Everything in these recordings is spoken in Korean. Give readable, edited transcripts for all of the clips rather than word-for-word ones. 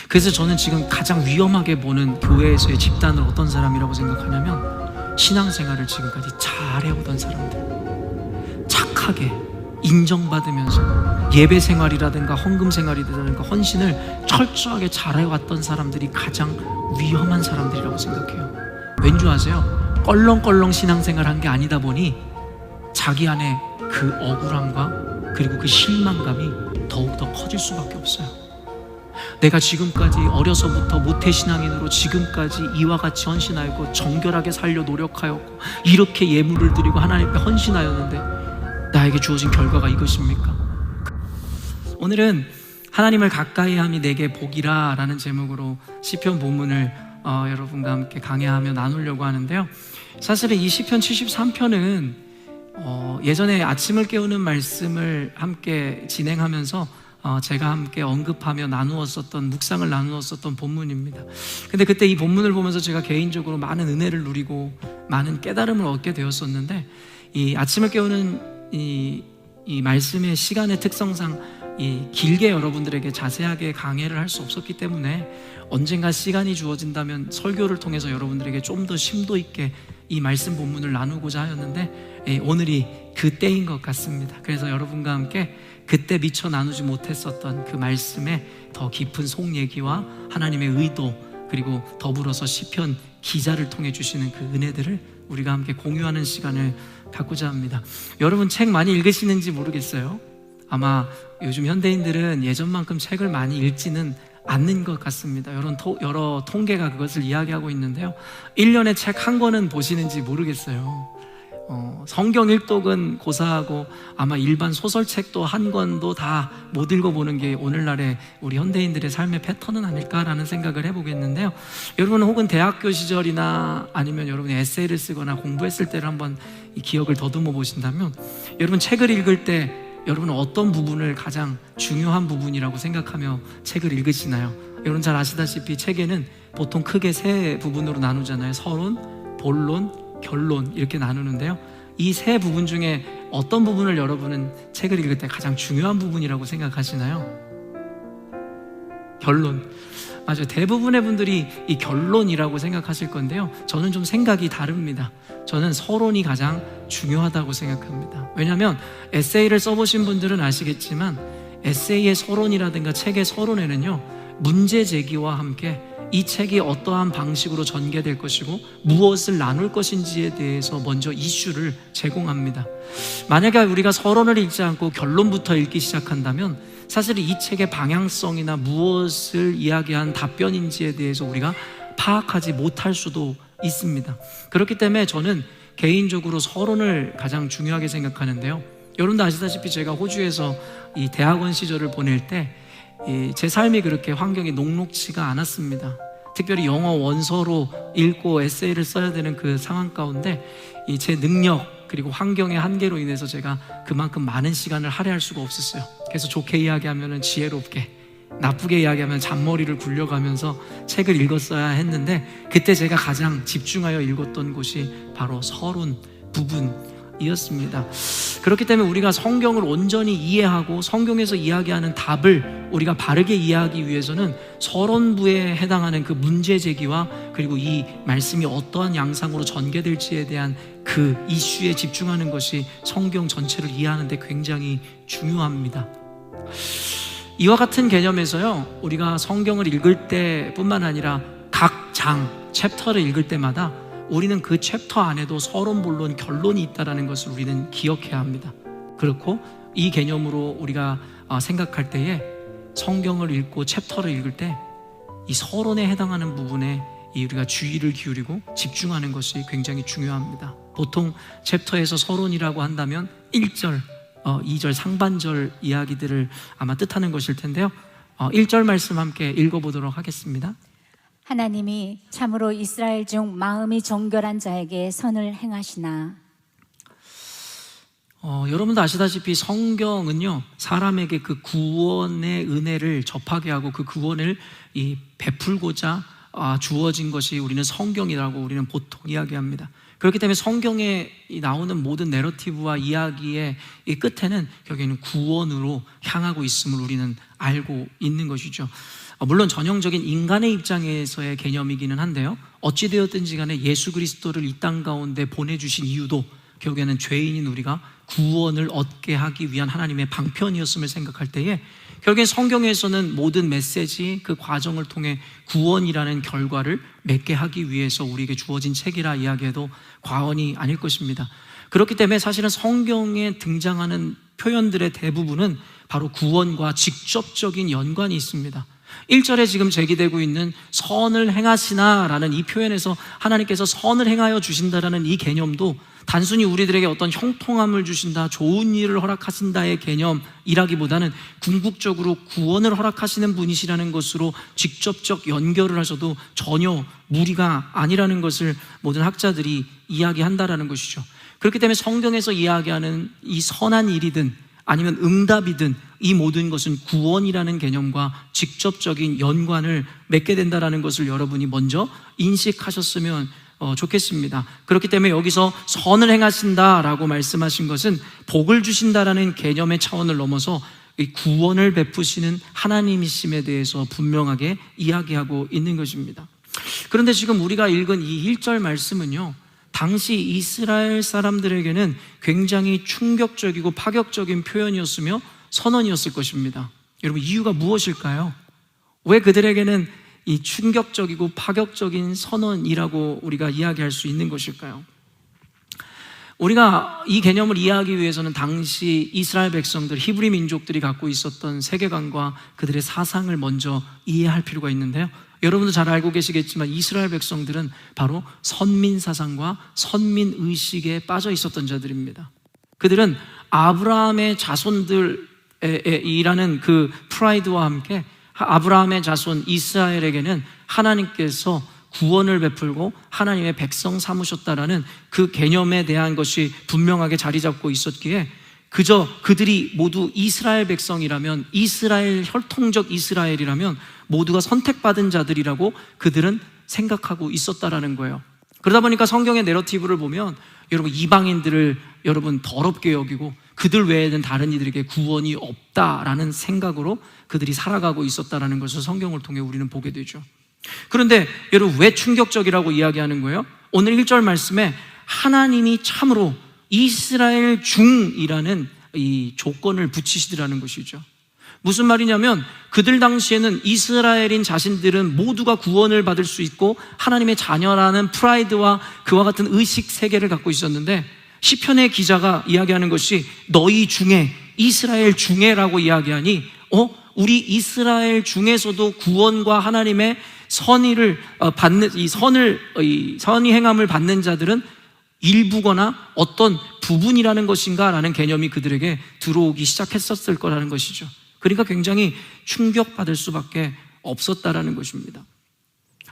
그래서 저는 지금 가장 위험하게 보는 교회에서의 집단을 어떤 사람이라고 생각하냐면, 신앙생활을 지금까지 잘 해오던 사람들, 착하게 인정받으면서 예배 생활이라든가 헌금 생활이라든가 헌신을 철저하게 잘해왔던 사람들이 가장 위험한 사람들이라고 생각해요. 왠 줄 아세요? 껄렁껄렁 신앙생활 한 게 아니다 보니 자기 안에 그 억울함과 그리고 그 실망감이 더욱더 커질 수밖에 없어요. 내가 지금까지 어려서부터 모태신앙인으로 지금까지 이와 같이 헌신하였고 정결하게 살려 노력하였고 이렇게 예물을 드리고 하나님 앞에 헌신하였는데 나에게 주어진 결과가 이것입니까? 오늘은 하나님을 가까이 함이 내게 복이라 라는 제목으로 시편 본문을 여러분과 함께 강해하며 나누려고 하는데요, 사실은 이 시편 73편은 예전에 아침을 깨우는 말씀을 함께 진행하면서 제가 함께 언급하며 나누었었던, 묵상을 나누었었던 본문입니다. 근데 그때 이 본문을 보면서 제가 개인적으로 많은 은혜를 누리고 많은 깨달음을 얻게 되었었는데, 이 아침을 깨우는 이 말씀의 시간의 특성상 길게 여러분들에게 자세하게 강해를 할 수 없었기 때문에 언젠가 시간이 주어진다면 설교를 통해서 여러분들에게 좀 더 심도 있게 이 말씀 본문을 나누고자 하였는데, 오늘이 그 때인 것 같습니다. 그래서 여러분과 함께 그때 미처 나누지 못했었던 그 말씀의 더 깊은 속 얘기와 하나님의 의도, 그리고 더불어서 시편 기자를 통해 주시는 그 은혜들을 우리가 함께 공유하는 시간을 갖고자 합니다. 여러분 책 많이 읽으시는지 모르겠어요. 아마 요즘 현대인들은 예전만큼 책을 많이 읽지는 않는 것 같습니다. 여러 통계가 그것을 이야기하고 있는데요, 1년에 책 한 권은 보시는지 모르겠어요. 성경 일독은 고사하고 아마 일반 소설책도 한 권도 다 못 읽어보는 게 오늘날의 우리 현대인들의 삶의 패턴은 아닐까라는 생각을 해보겠는데요, 여러분 혹은 대학교 시절이나 아니면 여러분이 에세이를 쓰거나 공부했을 때를 한번 이 기억을 더듬어 보신다면, 여러분 책을 읽을 때 여러분은 어떤 부분을 가장 중요한 부분이라고 생각하며 책을 읽으시나요? 여러분 잘 아시다시피 책에는 보통 크게 세 부분으로 나누잖아요. 서론, 본론, 결론 이렇게 나누는데요, 이 세 부분 중에 어떤 부분을 여러분은 책을 읽을 때 가장 중요한 부분이라고 생각하시나요? 결론. 맞아요. 대부분의 분들이 이 결론이라고 생각하실 건데요, 저는 좀 생각이 다릅니다. 저는 서론이 가장 중요하다고 생각합니다. 왜냐하면 에세이를 써보신 분들은 아시겠지만 에세이의 서론이라든가 책의 서론에는요, 문제 제기와 함께 이 책이 어떠한 방식으로 전개될 것이고 무엇을 나눌 것인지에 대해서 먼저 이슈를 제공합니다. 만약에 우리가 서론을 읽지 않고 결론부터 읽기 시작한다면 사실 이 책의 방향성이나 무엇을 이야기한 답변인지에 대해서 우리가 파악하지 못할 수도 있습니다. 그렇기 때문에 저는 개인적으로 서론을 가장 중요하게 생각하는데요, 여러분도 아시다시피 제가 호주에서 이 대학원 시절을 보낼 때 제 삶이 그렇게 환경이 녹록지가 않았습니다. 특별히 영어 원서로 읽고 에세이를 써야 되는 그 상황 가운데 제 능력 그리고 환경의 한계로 인해서 제가 그만큼 많은 시간을 할애할 수가 없었어요. 그래서 좋게 이야기하면 지혜롭게, 나쁘게 이야기하면 잔머리를 굴려가면서 책을 읽었어야 했는데, 그때 제가 가장 집중하여 읽었던 곳이 바로 서론 부분이었습니다. 그렇기 때문에 우리가 성경을 온전히 이해하고 성경에서 이야기하는 답을 우리가 바르게 이해하기 위해서는 서론부에 해당하는 그 문제 제기와 그리고 이 말씀이 어떠한 양상으로 전개될지에 대한 그 이슈에 집중하는 것이 성경 전체를 이해하는 데 굉장히 중요합니다. 이와 같은 개념에서요, 우리가 성경을 읽을 때뿐만 아니라 각 장, 챕터를 읽을 때마다 우리는 그 챕터 안에도 서론, 본론, 결론이 있다는 것을 우리는 기억해야 합니다. 그렇고 이 개념으로 우리가 생각할 때에 성경을 읽고 챕터를 읽을 때 이 서론에 해당하는 부분에 우리가 주의를 기울이고 집중하는 것이 굉장히 중요합니다. 보통 챕터에서 서론이라고 한다면 1절, 2절 상반절 이야기들을 아마 뜻하는 것일 텐데요, 1절 말씀 함께 읽어보도록 하겠습니다. 하나님이 참으로 이스라엘 중 마음이 정결한 자에게 선을 행하시나. 여러분도 아시다시피 성경은요, 사람에게 그 구원의 은혜를 접하게 하고 그 구원을 베풀고자 주어진 것이 우리는 성경이라고 우리는 보통 이야기합니다. 그렇기 때문에 성경에 나오는 모든 내러티브와 이야기의 이 끝에는 결국에는 구원으로 향하고 있음을 우리는 알고 있는 것이죠. 물론 전형적인 인간의 입장에서의 개념이기는 한데요, 어찌되었든지 간에 예수 그리스도를 이 땅 가운데 보내주신 이유도 결국에는 죄인인 우리가 구원을 얻게 하기 위한 하나님의 방편이었음을 생각할 때에, 결국엔 성경에서는 모든 메시지, 그 과정을 통해 구원이라는 결과를 맺게 하기 위해서 우리에게 주어진 책이라 이야기해도 과언이 아닐 것입니다. 그렇기 때문에 사실은 성경에 등장하는 표현들의 대부분은 바로 구원과 직접적인 연관이 있습니다. 1절에 지금 제기되고 있는 선을 행하시나 라는 이 표현에서 하나님께서 선을 행하여 주신다라는 이 개념도 단순히 우리들에게 어떤 형통함을 주신다, 좋은 일을 허락하신다의 개념이라기보다는 궁극적으로 구원을 허락하시는 분이시라는 것으로 직접적 연결을 하셔도 전혀 무리가 아니라는 것을 모든 학자들이 이야기한다라는 것이죠. 그렇기 때문에 성경에서 이야기하는 이 선한 일이든 아니면 응답이든 이 모든 것은 구원이라는 개념과 직접적인 연관을 맺게 된다는 것을 여러분이 먼저 인식하셨으면 좋겠습니다. 그렇기 때문에 여기서 선을 행하신다라고 말씀하신 것은 복을 주신다라는 개념의 차원을 넘어서 이 구원을 베푸시는 하나님이심에 대해서 분명하게 이야기하고 있는 것입니다. 그런데 지금 우리가 읽은 이 1절 말씀은요, 당시 이스라엘 사람들에게는 굉장히 충격적이고 파격적인 표현이었으며 선언이었을 것입니다. 여러분, 이유가 무엇일까요? 왜 그들에게는 이 충격적이고 파격적인 선언이라고 우리가 이야기할 수 있는 것일까요? 우리가 이 개념을 이해하기 위해서는 당시 이스라엘 백성들, 히브리 민족들이 갖고 있었던 세계관과 그들의 사상을 먼저 이해할 필요가 있는데요, 여러분도 잘 알고 계시겠지만 이스라엘 백성들은 바로 선민 사상과 선민 의식에 빠져 있었던 자들입니다. 그들은 아브라함의 자손들이라는 그 프라이드와 함께 아브라함의 자손 이스라엘에게는 하나님께서 구원을 베풀고 하나님의 백성 삼으셨다라는 그 개념에 대한 것이 분명하게 자리 잡고 있었기에 그저 그들이 모두 이스라엘 백성이라면, 이스라엘, 혈통적 이스라엘이라면 모두가 선택받은 자들이라고 그들은 생각하고 있었다라는 거예요. 그러다 보니까 성경의 내러티브를 보면 여러분, 이방인들을 여러분 더럽게 여기고 그들 외에는 다른 이들에게 구원이 없다라는 생각으로 그들이 살아가고 있었다라는 것을 성경을 통해 우리는 보게 되죠. 그런데 여러분, 왜 충격적이라고 이야기하는 거예요? 오늘 1절 말씀에 하나님이 참으로 이스라엘 중이라는 이 조건을 붙이시더라는 것이죠. 무슨 말이냐면 그들 당시에는 이스라엘인 자신들은 모두가 구원을 받을 수 있고 하나님의 자녀라는 프라이드와 그와 같은 의식 세계를 갖고 있었는데, 시편의 기자가 이야기하는 것이 너희 중에, 이스라엘 중에라고 이야기하니 우리 이스라엘 중에서도 구원과 하나님의 선의를 받는, 이 선의 행함을 받는 자들은 일부거나 어떤 부분이라는 것인가 라는 개념이 그들에게 들어오기 시작했었을 거라는 것이죠. 그러니까 굉장히 충격받을 수밖에 없었다라는 것입니다.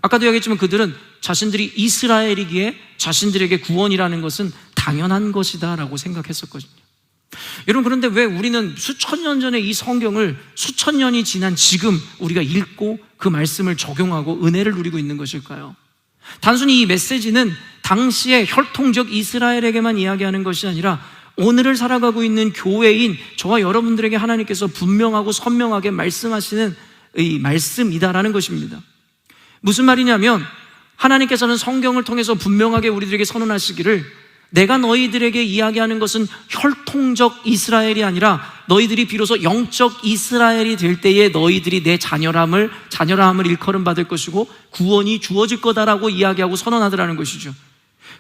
아까도 얘기했지만 그들은 자신들이 이스라엘이기에 자신들에게 구원이라는 것은 당연한 것이다 라고 생각했었거든요. 여러분, 그런데 왜 우리는 수천 년 전에 이 성경을 수천 년이 지난 지금 우리가 읽고 그 말씀을 적용하고 은혜를 누리고 있는 것일까요? 단순히 이 메시지는 당시의 혈통적 이스라엘에게만 이야기하는 것이 아니라 오늘을 살아가고 있는 교회인 저와 여러분들에게 하나님께서 분명하고 선명하게 말씀하시는 이 말씀이다라는 것입니다. 무슨 말이냐면 하나님께서는 성경을 통해서 분명하게 우리들에게 선언하시기를, 내가 너희들에게 이야기하는 것은 혈통적 이스라엘이 아니라 너희들이 비로소 영적 이스라엘이 될 때에 너희들이 내 자녀람을 일컬음 받을 것이고 구원이 주어질 거다라고 이야기하고 선언하더라는 것이죠.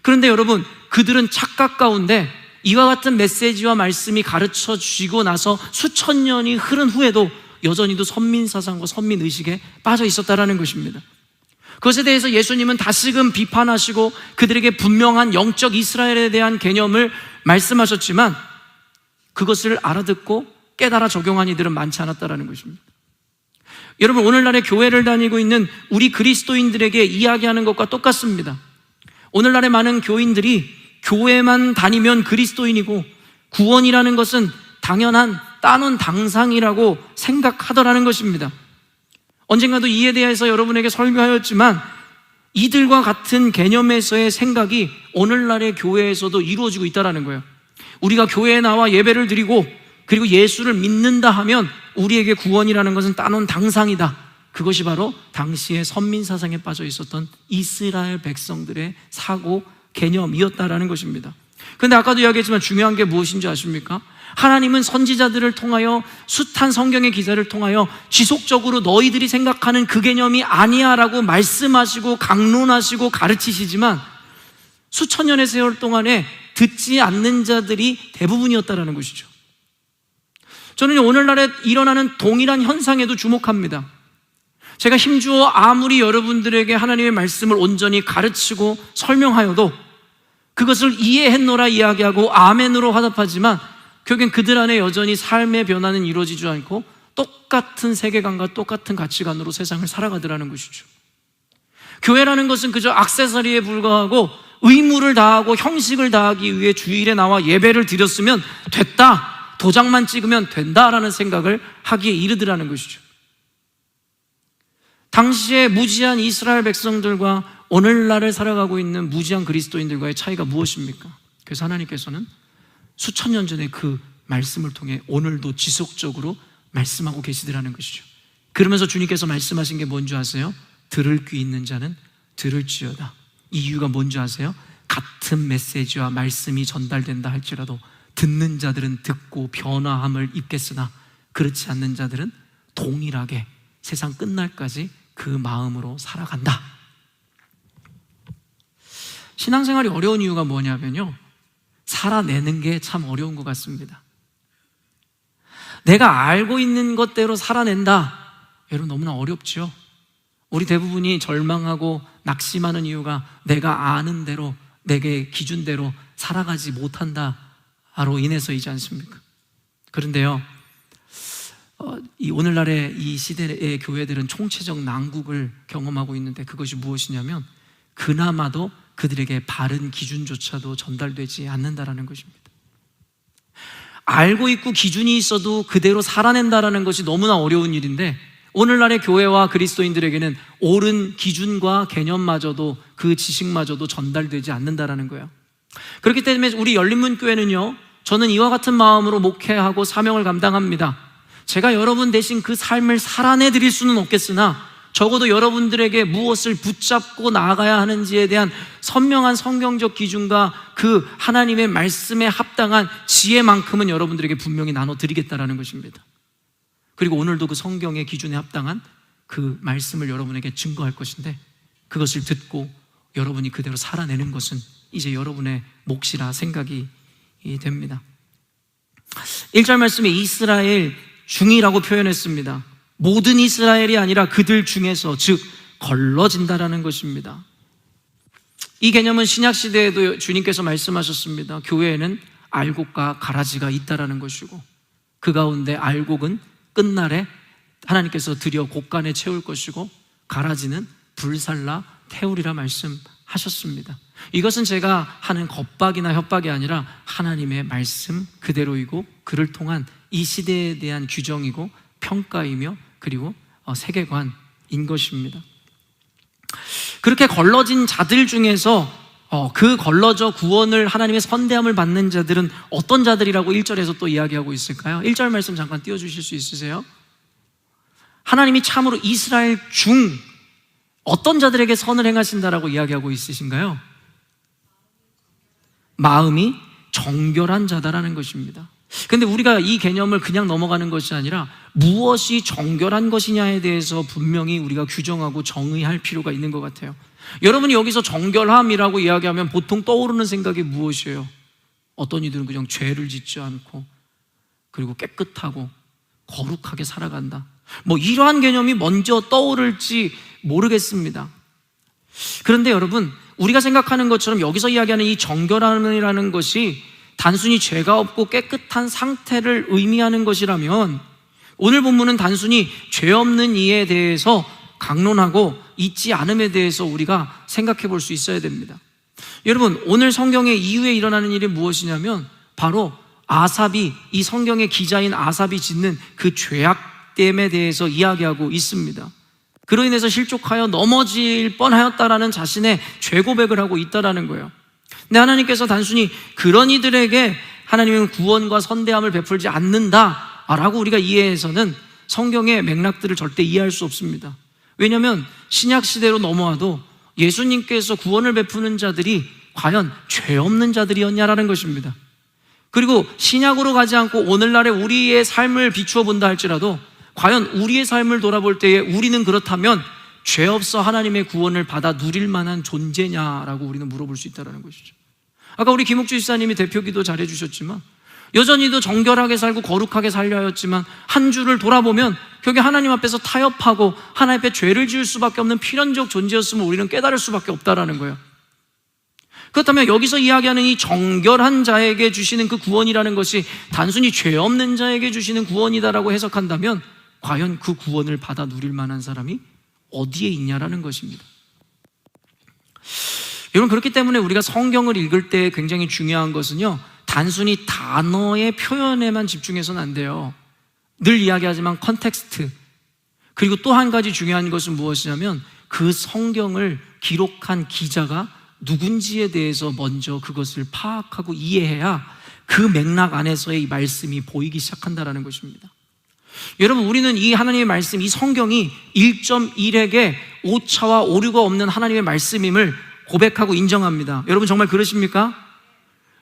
그런데 여러분, 그들은 착각 가운데 이와 같은 메시지와 말씀이 가르쳐 주시고 나서 수천 년이 흐른 후에도 여전히도 선민 사상과 선민 의식에 빠져 있었다라는 것입니다. 그것에 대해서 예수님은 다시금 비판하시고 그들에게 분명한 영적 이스라엘에 대한 개념을 말씀하셨지만 그것을 알아듣고 깨달아 적용한 이들은 많지 않았다라는 것입니다. 여러분, 오늘날의 교회를 다니고 있는 우리 그리스도인들에게 이야기하는 것과 똑같습니다. 오늘날의 많은 교인들이 교회만 다니면 그리스도인이고 구원이라는 것은 당연한 따놓은 당상이라고 생각하더라는 것입니다. 언젠가도 이에 대해서 여러분에게 설교하였지만 이들과 같은 개념에서의 생각이 오늘날의 교회에서도 이루어지고 있다는 거예요. 우리가 교회에 나와 예배를 드리고 그리고 예수를 믿는다 하면 우리에게 구원이라는 것은 따놓은 당상이다. 그것이 바로 당시의 선민사상에 빠져 있었던 이스라엘 백성들의 사고 개념이었다라는 것입니다. 그런데 아까도 이야기했지만 중요한 게 무엇인지 아십니까? 하나님은 선지자들을 통하여 숱한 성경의 기사를 통하여 지속적으로 너희들이 생각하는 그 개념이 아니야 라고 말씀하시고 강론하시고 가르치시지만 수천 년의 세월 동안에 듣지 않는 자들이 대부분이었다라는 것이죠. 저는 오늘날에 일어나는 동일한 현상에도 주목합니다. 제가 힘주어 아무리 여러분들에게 하나님의 말씀을 온전히 가르치고 설명하여도 그것을 이해했노라 이야기하고 아멘으로 화답하지만 결국엔 그들 안에 여전히 삶의 변화는 이루어지지 않고 똑같은 세계관과 똑같은 가치관으로 세상을 살아가더라는 것이죠. 교회라는 것은 그저 액세서리에 불과하고 의무를 다하고 형식을 다하기 위해 주일에 나와 예배를 드렸으면 됐다, 도장만 찍으면 된다라는 생각을 하기에 이르더라는 것이죠. 당시에 무지한 이스라엘 백성들과 오늘날을 살아가고 있는 무지한 그리스도인들과의 차이가 무엇입니까? 그래서 하나님께서는 수천 년 전에 그 말씀을 통해 오늘도 지속적으로 말씀하고 계시더라는 것이죠. 그러면서 주님께서 말씀하신 게 뭔지 아세요? 들을 귀 있는 자는 들을지어다. 이 이유가 뭔지 아세요? 같은 메시지와 말씀이 전달된다 할지라도 듣는 자들은 듣고 변화함을 입겠으나 그렇지 않는 자들은 동일하게 세상 끝날까지 그 마음으로 살아간다. 신앙생활이 어려운 이유가 뭐냐면요, 살아내는 게 참 어려운 것 같습니다. 내가 알고 있는 것대로 살아낸다, 여러분 너무나 어렵죠. 우리 대부분이 절망하고 낙심하는 이유가 내가 아는 대로, 내게 기준대로 살아가지 못한다로 인해서이지 않습니까? 그런데요, 이 오늘날의 이 시대의 교회들은 총체적 난국을 경험하고 있는데 그것이 무엇이냐면 그나마도 그들에게 바른 기준조차도 전달되지 않는다라는 것입니다. 알고 있고 기준이 있어도 그대로 살아낸다라는 것이 너무나 어려운 일인데 오늘날의 교회와 그리스도인들에게는 옳은 기준과 개념마저도 그 지식마저도 전달되지 않는다라는 거예요. 그렇기 때문에 우리 열린문교회는요, 저는 이와 같은 마음으로 목회하고 사명을 감당합니다. 제가 여러분 대신 그 삶을 살아내 드릴 수는 없겠으나 적어도 여러분들에게 무엇을 붙잡고 나아가야 하는지에 대한 선명한 성경적 기준과 그 하나님의 말씀에 합당한 지혜만큼은 여러분들에게 분명히 나눠드리겠다라는 것입니다. 그리고 오늘도 그 성경의 기준에 합당한 그 말씀을 여러분에게 증거할 것인데 그것을 듣고 여러분이 그대로 살아내는 것은 이제 여러분의 몫이라 생각이 됩니다. 1절 말씀에 이스라엘 중이라고 표현했습니다. 모든 이스라엘이 아니라 그들 중에서, 즉 걸러진다라는 것입니다. 이 개념은 신약시대에도 주님께서 말씀하셨습니다. 교회에는 알곡과 가라지가 있다라는 것이고 그 가운데 알곡은 끝날에 하나님께서 드려 곳간에 채울 것이고 가라지는 불살라 태우리라 말씀하셨습니다. 이것은 제가 하는 겁박이나 협박이 아니라 하나님의 말씀 그대로이고 그를 통한 이 시대에 대한 규정이고 평가이며 그리고 세계관인 것입니다. 그렇게 걸러진 자들 중에서 그 걸러져 구원을 하나님의 선대함을 받는 자들은 어떤 자들이라고 1절에서 또 이야기하고 있을까요? 1절 말씀 잠깐 띄워주실 수 있으세요? 하나님이 참으로 이스라엘 중 어떤 자들에게 선을 행하신다라고 이야기하고 있으신가요? 마음이 정결한 자다라는 것입니다. 근데 우리가 이 개념을 그냥 넘어가는 것이 아니라 무엇이 정결한 것이냐에 대해서 분명히 우리가 규정하고 정의할 필요가 있는 것 같아요. 여러분이 여기서 정결함이라고 이야기하면 보통 떠오르는 생각이 무엇이에요? 어떤 이들은 그냥 죄를 짓지 않고 그리고 깨끗하고 거룩하게 살아간다, 뭐 이러한 개념이 먼저 떠오를지 모르겠습니다. 그런데 여러분, 우리가 생각하는 것처럼 여기서 이야기하는 이 정결함이라는 것이 단순히 죄가 없고 깨끗한 상태를 의미하는 것이라면 오늘 본문은 단순히 죄 없는 이에 대해서 강론하고 잊지 않음에 대해서 우리가 생각해 볼 수 있어야 됩니다. 여러분, 오늘 성경의 이후에 일어나는 일이 무엇이냐면 바로 아삽이, 이 성경의 기자인 아삽이 짓는 그 죄악됨에 대해서 이야기하고 있습니다. 그로 인해서 실족하여 넘어질 뻔하였다라는 자신의 죄 고백을 하고 있다라는 거예요. 근데 하나님께서 단순히 그런 이들에게 하나님은 구원과 선대함을 베풀지 않는다라고 우리가 이해해서는 성경의 맥락들을 절대 이해할 수 없습니다. 왜냐하면 신약 시대로 넘어와도 예수님께서 구원을 베푸는 자들이 과연 죄 없는 자들이었냐라는 것입니다. 그리고 신약으로 가지 않고 오늘날의 우리의 삶을 비추어 본다 할지라도 과연 우리의 삶을 돌아볼 때에 우리는 그렇다면 죄 없어 하나님의 구원을 받아 누릴 만한 존재냐라고 우리는 물어볼 수 있다는 것이죠. 아까 우리 김옥주 집사님이 대표기도 잘해 주셨지만 여전히도 정결하게 살고 거룩하게 살려 하였지만 한 주를 돌아보면 결국에 하나님 앞에서 타협하고 하나님 앞에 죄를 지을 수밖에 없는 필연적 존재였음을 우리는 깨달을 수밖에 없다라는 거예요. 그렇다면 여기서 이야기하는 이 정결한 자에게 주시는 그 구원이라는 것이 단순히 죄 없는 자에게 주시는 구원이다라고 해석한다면 과연 그 구원을 받아 누릴 만한 사람이 어디에 있냐라는 것입니다. 여러분, 그렇기 때문에 우리가 성경을 읽을 때 굉장히 중요한 것은요, 단순히 단어의 표현에만 집중해서는 안 돼요. 늘 이야기하지만 컨텍스트, 그리고 또 한 가지 중요한 것은 무엇이냐면 그 성경을 기록한 기자가 누군지에 대해서 먼저 그것을 파악하고 이해해야 그 맥락 안에서의 이 말씀이 보이기 시작한다는 것입니다. 여러분, 우리는 이 하나님의 말씀, 이 성경이 1.1에게 오차와 오류가 없는 하나님의 말씀임을 고백하고 인정합니다. 여러분, 정말 그러십니까?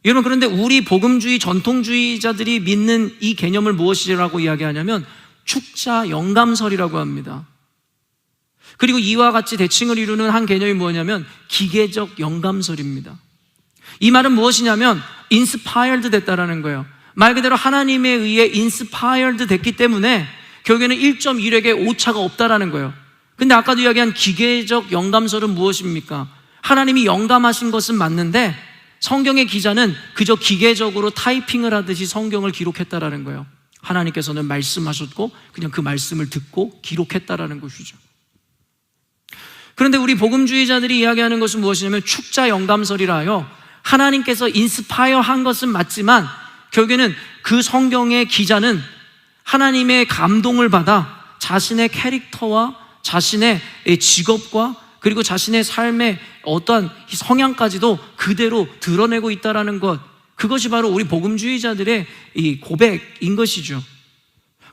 여러분, 그런데 우리 복음주의 전통주의자들이 믿는 이 개념을 무엇이라고 이야기하냐면 축자 영감설이라고 합니다. 그리고 이와 같이 대칭을 이루는 한 개념이 뭐냐면 기계적 영감설입니다. 이 말은 무엇이냐면 인스파이어드 됐다라는 거예요. 말 그대로 하나님에 의해 인스파이어드 됐기 때문에 결국에는 1.1에게 오차가 없다라는 거예요. 근데 아까도 이야기한 기계적 영감설은 무엇입니까? 하나님이 영감하신 것은 맞는데 성경의 기자는 그저 기계적으로 타이핑을 하듯이 성경을 기록했다라는 거예요. 하나님께서는 말씀하셨고 그냥 그 말씀을 듣고 기록했다라는 것이죠. 그런데 우리 복음주의자들이 이야기하는 것은 무엇이냐면 축자 영감설이라 하여 하나님께서 인스파이어 한 것은 맞지만 결국에는 그 성경의 기자는 하나님의 감동을 받아 자신의 캐릭터와 자신의 직업과 그리고 자신의 삶의 어떠한 성향까지도 그대로 드러내고 있다는 것, 그것이 바로 우리 복음주의자들의 이 고백인 것이죠.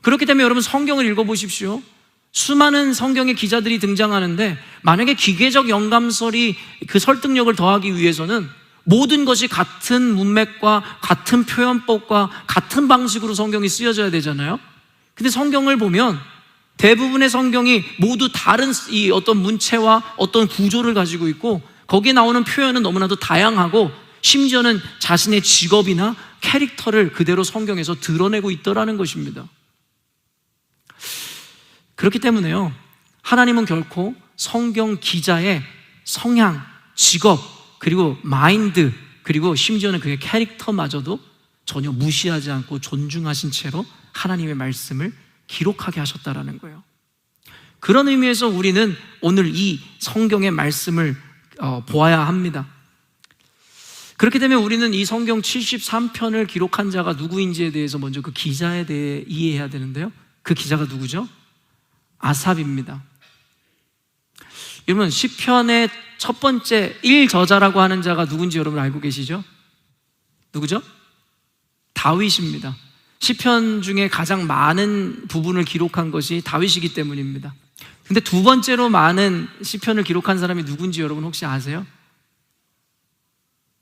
그렇기 때문에 여러분, 성경을 읽어보십시오. 수많은 성경의 기자들이 등장하는데 만약에 기계적 영감설이 그 설득력을 더하기 위해서는 모든 것이 같은 문맥과 같은 표현법과 같은 방식으로 성경이 쓰여져야 되잖아요. 근데 성경을 보면 대부분의 성경이 모두 다른 이 어떤 문체와 어떤 구조를 가지고 있고 거기에 나오는 표현은 너무나도 다양하고 심지어는 자신의 직업이나 캐릭터를 그대로 성경에서 드러내고 있더라는 것입니다. 그렇기 때문에요, 하나님은 결코 성경 기자의 성향, 직업, 그리고 마인드, 그리고 심지어는 그의 캐릭터마저도 전혀 무시하지 않고 존중하신 채로 하나님의 말씀을 기록하게 하셨다라는 거예요. 그런 의미에서 우리는 오늘 이 성경의 말씀을 보아야 합니다. 그렇기 때문에 우리는 이 성경 73편을 기록한 자가 누구인지에 대해서 먼저 그 기자에 대해 이해해야 되는데요, 그 기자가 누구죠? 아삽입니다. 여러분, 시편의 첫 번째 1저자라고 하는 자가 누군지 여러분 알고 계시죠? 누구죠? 다윗입니다. 시편 중에 가장 많은 부분을 기록한 것이 다윗이기 때문입니다. 근데 두 번째로 많은 시편을 기록한 사람이 누군지 여러분 혹시 아세요?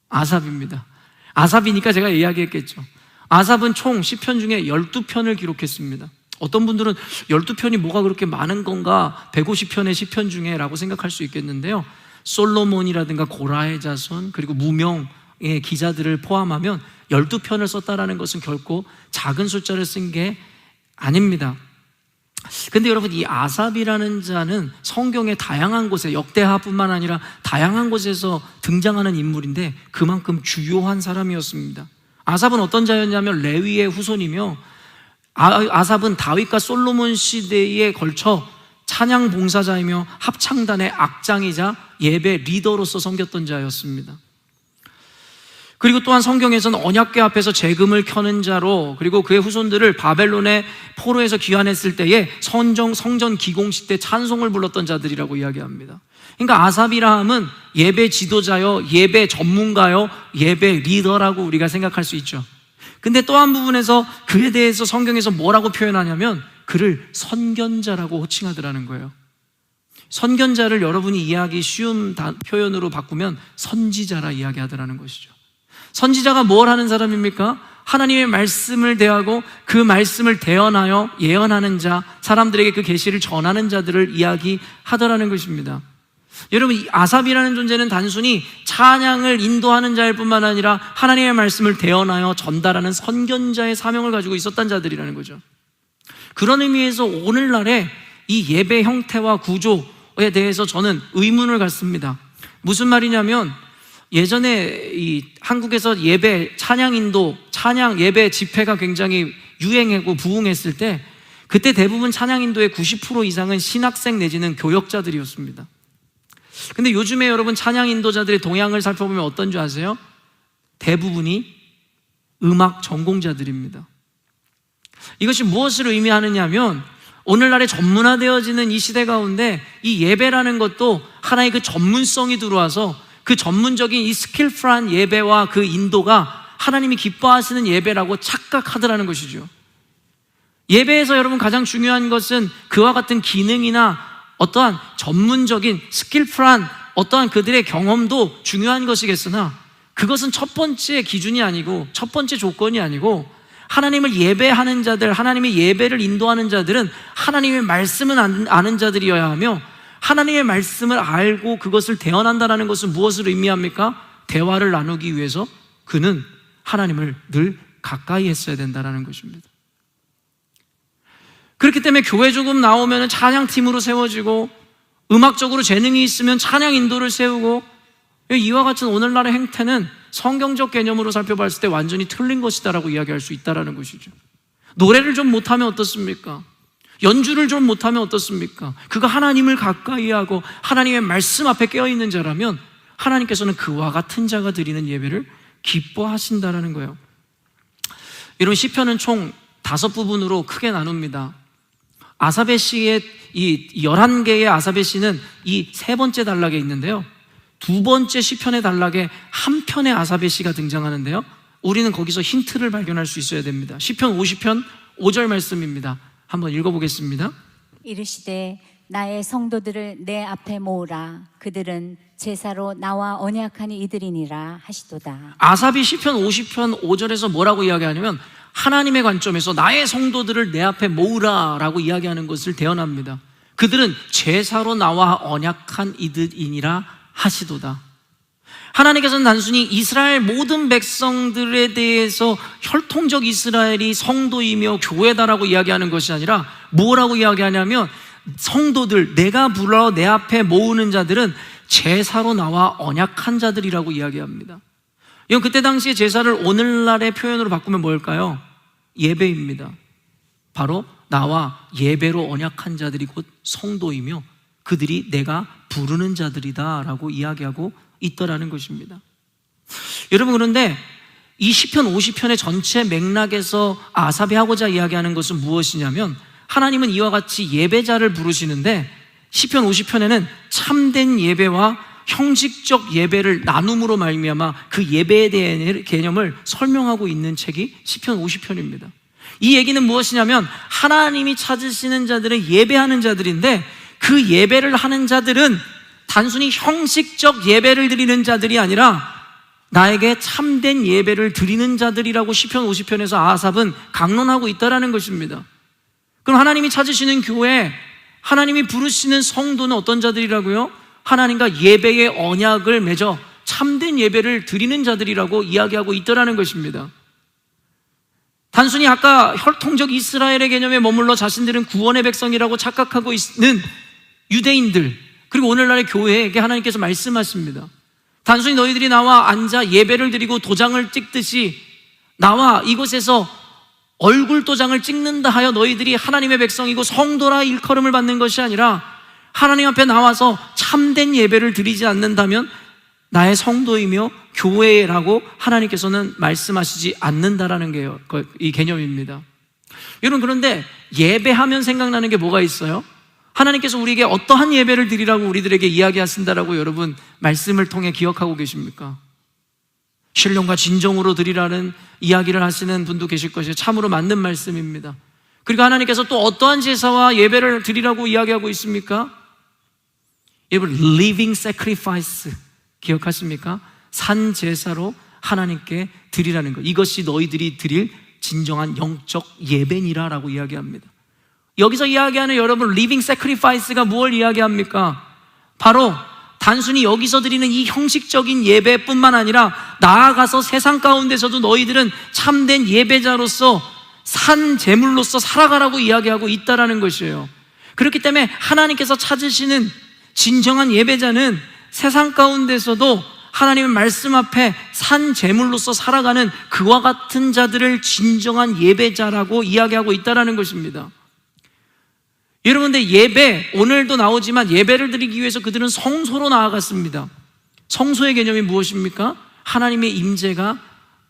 아삽입니다. 아삽이니까 제가 이야기했겠죠. 아삽은 총 시편 중에 12편을 기록했습니다. 어떤 분들은 12편이 뭐가 그렇게 많은 건가, 150편의 시편 중에 라고 생각할 수 있겠는데요, 솔로몬이라든가 고라의 자손 그리고 무명의 기자들을 포함하면 12편을 썼다라는 것은 결코 작은 숫자를 쓴 게 아닙니다. 근데 여러분, 이 아삽이라는 자는 성경의 다양한 곳에, 역대하뿐만 아니라 다양한 곳에서 등장하는 인물인데 그만큼 주요한 사람이었습니다. 아삽은 어떤 자였냐면 레위의 후손이며 아삽은 다윗과 솔로몬 시대에 걸쳐 찬양 봉사자이며 합창단의 악장이자 예배 리더로서 섬겼던 자였습니다. 그리고 또한 성경에서는 언약궤 앞에서 제금을 켜는 자로, 그리고 그의 후손들을 바벨론의 포로에서 귀환했을 때에 성전 기공식 때 찬송을 불렀던 자들이라고 이야기합니다. 그러니까 아삽이라 함은 예배 지도자요, 예배 전문가요, 예배 리더라고 우리가 생각할 수 있죠. 근데 또 한 부분에서 그에 대해서 성경에서 뭐라고 표현하냐면 그를 선견자라고 호칭하더라는 거예요. 선견자를 여러분이 이해하기 쉬운 표현으로 바꾸면 선지자라 이야기하더라는 것이죠. 선지자가 뭘 하는 사람입니까? 하나님의 말씀을 대하고 그 말씀을 대언하여 예언하는 자, 사람들에게 그 계시를 전하는 자들을 이야기하더라는 것입니다. 여러분, 이 아삽이라는 존재는 단순히 찬양을 인도하는 자일 뿐만 아니라 하나님의 말씀을 대언하여 전달하는 선견자의 사명을 가지고 있었던 자들이라는 거죠. 그런 의미에서 오늘날의 이 예배 형태와 구조에 대해서 저는 의문을 갖습니다. 무슨 말이냐면, 예전에 이 한국에서 예배, 찬양 인도, 찬양 예배 집회가 굉장히 유행하고 부흥했을 때, 그때 대부분 찬양 인도의 90% 이상은 신학생 내지는 교역자들이었습니다. 근데 요즘에 여러분 찬양 인도자들의 동향을 살펴보면 어떤 줄 아세요? 대부분이 음악 전공자들입니다. 이것이 무엇을 의미하느냐 하면, 오늘날에 전문화되어지는 이 시대 가운데 이 예배라는 것도 하나의 그 전문성이 들어와서 그 전문적인 이 스킬풀한 예배와 그 인도가 하나님이 기뻐하시는 예배라고 착각하더라는 것이죠. 예배에서 여러분 가장 중요한 것은 그와 같은 기능이나 어떠한 전문적인 스킬풀한 어떠한 그들의 경험도 중요한 것이겠으나, 그것은 첫 번째 기준이 아니고 첫 번째 조건이 아니고, 하나님을 예배하는 자들, 하나님의 예배를 인도하는 자들은 하나님의 말씀을 아는 자들이어야 하며, 하나님의 말씀을 알고 그것을 대언한다는 것은 무엇을 의미합니까? 대화를 나누기 위해서 그는 하나님을 늘 가까이 했어야 된다는 것입니다. 그렇기 때문에 교회 조금 나오면 찬양팀으로 세워지고, 음악적으로 재능이 있으면 찬양 인도를 세우고, 이와 같은 오늘날의 행태는 성경적 개념으로 살펴봤을 때 완전히 틀린 것이다라고 이야기할 수 있다는 것이죠. 노래를 좀 못하면 어떻습니까? 연주를 좀 못하면 어떻습니까? 그가 하나님을 가까이 하고 하나님의 말씀 앞에 깨어있는 자라면 하나님께서는 그와 같은 자가 드리는 예배를 기뻐하신다는 거예요. 여러분, 시편은 총 5부분으로 크게 나눕니다. 아사베 시의 이 11개의 아사베 시는 이 3번째 단락에 있는데요, 2번째 시편의 단락에 한 편의 아사베 시가 등장하는데요, 우리는 거기서 힌트를 발견할 수 있어야 됩니다. 시편 50편 5절 말씀입니다. 한번 읽어보겠습니다. 이르시되 나의 성도들을 내 앞에 모으라. 그들은 제사로 나와 언약하니 이들이니라 하시도다. 아삽이 시편 50편 5절에서 뭐라고 이야기하냐면, 하나님의 관점에서 나의 성도들을 내 앞에 모으라 라고 이야기하는 것을 대언합니다. 그들은 제사로 나와 언약한 이들이니라 하시도다. 하나님께서는 단순히 이스라엘 모든 백성들에 대해서 혈통적 이스라엘이 성도이며 교회다라고 이야기하는 것이 아니라 뭐라고 이야기하냐면, 성도들, 내가 불러 내 앞에 모으는 자들은 제사로 나와 언약한 자들이라고 이야기합니다. 이건 그때 당시에 제사를 오늘날의 표현으로 바꾸면 뭘까요? 예배입니다. 바로 나와 예배로 언약한 자들이 곧 성도이며 그들이 내가 부르는 자들이다 라고 이야기하고 있더라는 것입니다. 여러분, 그런데 이 시편 50편의 전체 맥락에서 아삽이 하고자 이야기하는 것은 무엇이냐면, 하나님은 이와 같이 예배자를 부르시는데 시편 50편에는 참된 예배와 형식적 예배를 나눔으로 말미암아 그 예배에 대한 개념을 설명하고 있는 책이 시편 50편입니다. 이 얘기는 무엇이냐면, 하나님이 찾으시는 자들은 예배하는 자들인데, 그 예배를 하는 자들은 단순히 형식적 예배를 드리는 자들이 아니라 나에게 참된 예배를 드리는 자들이라고 시편 50편에서 아삽은 강론하고 있다는 것입니다. 그럼 하나님이 찾으시는 교회, 하나님이 부르시는 성도는 어떤 자들이라고요? 하나님과 예배의 언약을 맺어 참된 예배를 드리는 자들이라고 이야기하고 있다는 것입니다. 단순히 아까 혈통적 이스라엘의 개념에 머물러 자신들은 구원의 백성이라고 착각하고 있는 유대인들, 그리고 오늘날의 교회에게 하나님께서 말씀하십니다. 단순히 너희들이 나와 앉아 예배를 드리고 도장을 찍듯이 나와 이곳에서 얼굴 도장을 찍는다 하여 너희들이 하나님의 백성이고 성도라 일컬음을 받는 것이 아니라, 하나님 앞에 나와서 참된 예배를 드리지 않는다면 나의 성도이며 교회라고 하나님께서는 말씀하시지 않는다라는 게 이 개념입니다. 여러분, 그런데 예배하면 생각나는 게 뭐가 있어요? 하나님께서 우리에게 어떠한 예배를 드리라고 우리들에게 이야기하신다라고 여러분 말씀을 통해 기억하고 계십니까? 신령과 진정으로 드리라는 이야기를 하시는 분도 계실 것이에요. 참으로 맞는 말씀입니다. 그리고 하나님께서 또 어떠한 제사와 예배를 드리라고 이야기하고 있습니까? 여러분, living sacrifice 기억하십니까? 산 제사로 하나님께 드리라는 것. 이것이 너희들이 드릴 진정한 영적 예배니라라고 이야기합니다. 여기서 이야기하는 여러분 living sacrifice가 무엇을 이야기합니까? 바로 단순히 여기서 드리는 이 형식적인 예배뿐만 아니라 나아가서 세상 가운데서도 너희들은 참된 예배자로서 산 제물로서 살아가라고 이야기하고 있다라는 것이에요. 그렇기 때문에 하나님께서 찾으시는 진정한 예배자는 세상 가운데서도 하나님의 말씀 앞에 산 제물로서 살아가는 그와 같은 자들을 진정한 예배자라고 이야기하고 있다라는 것입니다. 여러분들, 예배, 오늘도 나오지만 예배를 드리기 위해서 그들은 성소로 나아갔습니다. 성소의 개념이 무엇입니까? 하나님의 임재가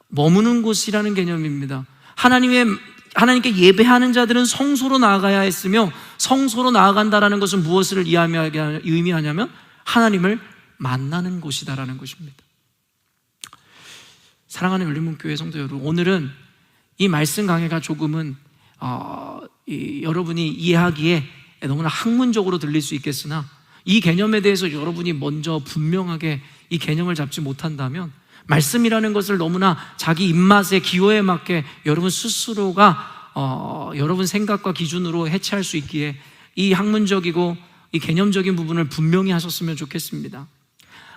머무는 곳이라는 개념입니다. 하나님께 예배하는 자들은 성소로 나아가야 했으며, 성소로 나아간다라는 것은 무엇을 의미하냐면 하나님을 만나는 곳이다라는 것입니다. 사랑하는 열린문교회 성도 여러분, 오늘은 이 말씀 강해가 조금은 여러분이 이해하기에 너무나 학문적으로 들릴 수 있겠으나, 이 개념에 대해서 여러분이 먼저 분명하게 이 개념을 잡지 못한다면 말씀이라는 것을 너무나 자기 입맛에 기호에 맞게 여러분 스스로가 여러분 생각과 기준으로 해체할 수 있기에 이 학문적이고 이 개념적인 부분을 분명히 하셨으면 좋겠습니다.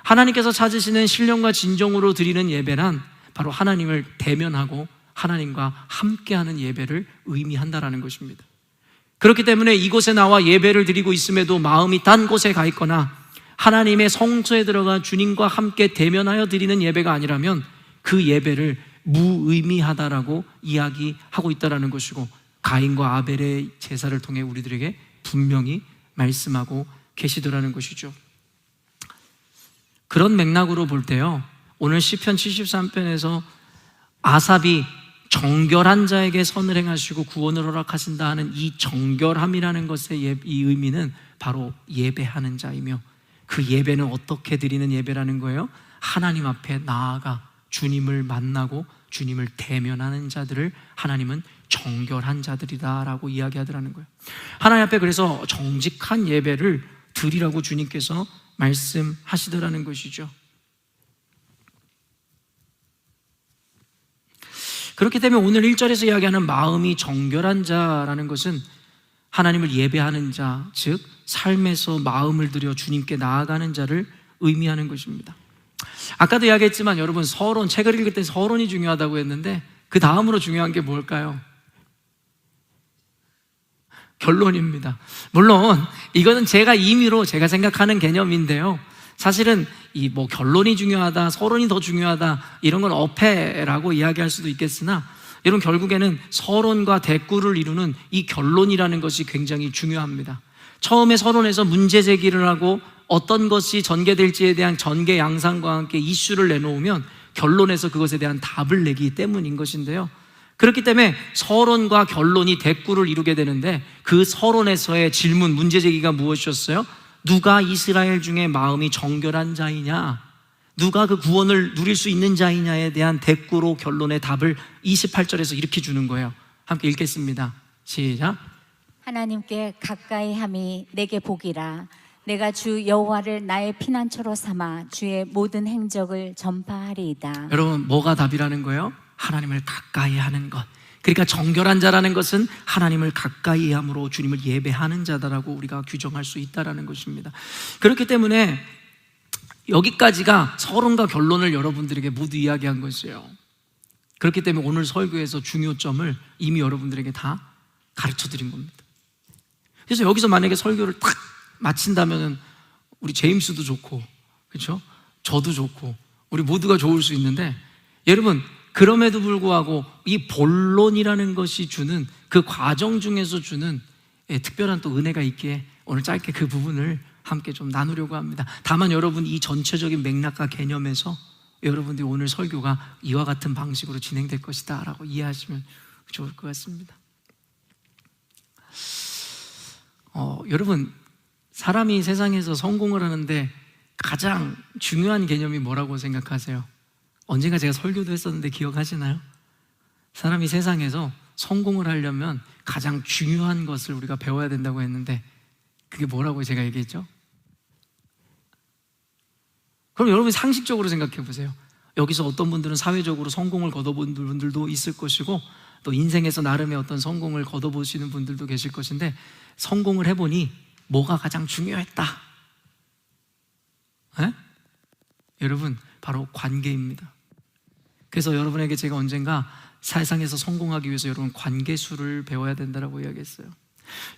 하나님께서 찾으시는 신령과 진정으로 드리는 예배란 바로 하나님을 대면하고 하나님과 함께하는 예배를 의미한다라는 것입니다. 그렇기 때문에 이곳에 나와 예배를 드리고 있음에도 마음이 딴 곳에 가 있거나 하나님의 성소에 들어가 주님과 함께 대면하여 드리는 예배가 아니라면 그 예배를 무의미하다라고 이야기하고 있다는 것이고, 가인과 아벨의 제사를 통해 우리들에게 분명히 말씀하고 계시더라는 것이죠. 그런 맥락으로 볼 때요, 오늘 시편 73편에서 아삽이 정결한 자에게 선을 행하시고 구원을 허락하신다 하는 이 정결함이라는 것의 이 의미는 바로 예배하는 자이며, 그 예배는 어떻게 드리는 예배라는 거예요? 하나님 앞에 나아가 주님을 만나고 주님을 대면하는 자들을 하나님은 정결한 자들이다라고 이야기하더라는 거예요. 하나님 앞에 그래서 정직한 예배를 드리라고 주님께서 말씀하시더라는 것이죠. 그렇기 때문에 오늘 1절에서 이야기하는 마음이 정결한 자라는 것은 하나님을 예배하는 자, 즉 삶에서 마음을 들여 주님께 나아가는 자를 의미하는 것입니다. 아까도 이야기했지만 여러분, 서론, 책을 읽을 때 서론이 중요하다고 했는데 그 다음으로 중요한 게 뭘까요? 결론입니다. 물론 이거는 제가 임의로 제가 생각하는 개념인데요, 사실은 이 결론이 중요하다, 서론이 더 중요하다, 이런 건 어폐라고 이야기할 수도 있겠으나, 여러분 결국에는 서론과 대꾸를 이루는 이 결론이라는 것이 굉장히 중요합니다. 처음에 서론에서 문제 제기를 하고 어떤 것이 전개될지에 대한 전개 양상과 함께 이슈를 내놓으면 결론에서 그것에 대한 답을 내기 때문인 것인데요, 그렇기 때문에 서론과 결론이 대꾸를 이루게 되는데, 그 서론에서의 질문, 문제 제기가 무엇이었어요? 누가 이스라엘 중에 마음이 정결한 자이냐, 누가 그 구원을 누릴 수 있는 자이냐에 대한 대꾸로 결론의 답을 28절에서 이렇게 주는 거예요. 함께 읽겠습니다. 시작. 하나님께 가까이 함이 내게 복이라. 내가 주 여호와를 나의 피난처로 삼아 주의 모든 행적을 전파하리이다. 여러분, 뭐가 답이라는 거예요? 하나님을 가까이 하는 것. 그러니까 정결한 자라는 것은 하나님을 가까이 함으로 주님을 예배하는 자다라고 우리가 규정할 수 있다는 것입니다. 그렇기 때문에 여기까지가 서론과 결론을 여러분들에게 모두 이야기한 것이에요. 그렇기 때문에 오늘 설교에서 중요점을 이미 여러분들에게 다 가르쳐 드린 겁니다. 그래서 여기서 만약에 설교를 딱 마친다면 우리 제임스도 좋고, 그렇죠? 저도 좋고, 우리 모두가 좋을 수 있는데, 여러분 그럼에도 불구하고 이 본론이라는 것이 주는 그 과정 중에서 주는 특별한 또 은혜가 있기에 오늘 짧게 그 부분을 함께 좀 나누려고 합니다. 다만 여러분, 이 전체적인 맥락과 개념에서 여러분들이 오늘 설교가 이와 같은 방식으로 진행될 것이다 라고 이해하시면 좋을 것 같습니다. 여러분, 사람이 세상에서 성공을 하는데 가장 중요한 개념이 뭐라고 생각하세요? 언젠가 제가 설교도 했었는데 기억하시나요? 사람이 세상에서 성공을 하려면 가장 중요한 것을 우리가 배워야 된다고 했는데, 그게 뭐라고 제가 얘기했죠? 그럼 여러분 상식적으로 생각해 보세요. 여기서 어떤 분들은 사회적으로 성공을 거둬본 분들도 있을 것이고 또 인생에서 나름의 어떤 성공을 거둬보시는 분들도 계실 것인데 성공을 해보니 뭐가 가장 중요했다? 에? 여러분 바로 관계입니다. 그래서 여러분에게 제가 언젠가 세상에서 성공하기 위해서 여러분 관계술을 배워야 된다고 이야기했어요.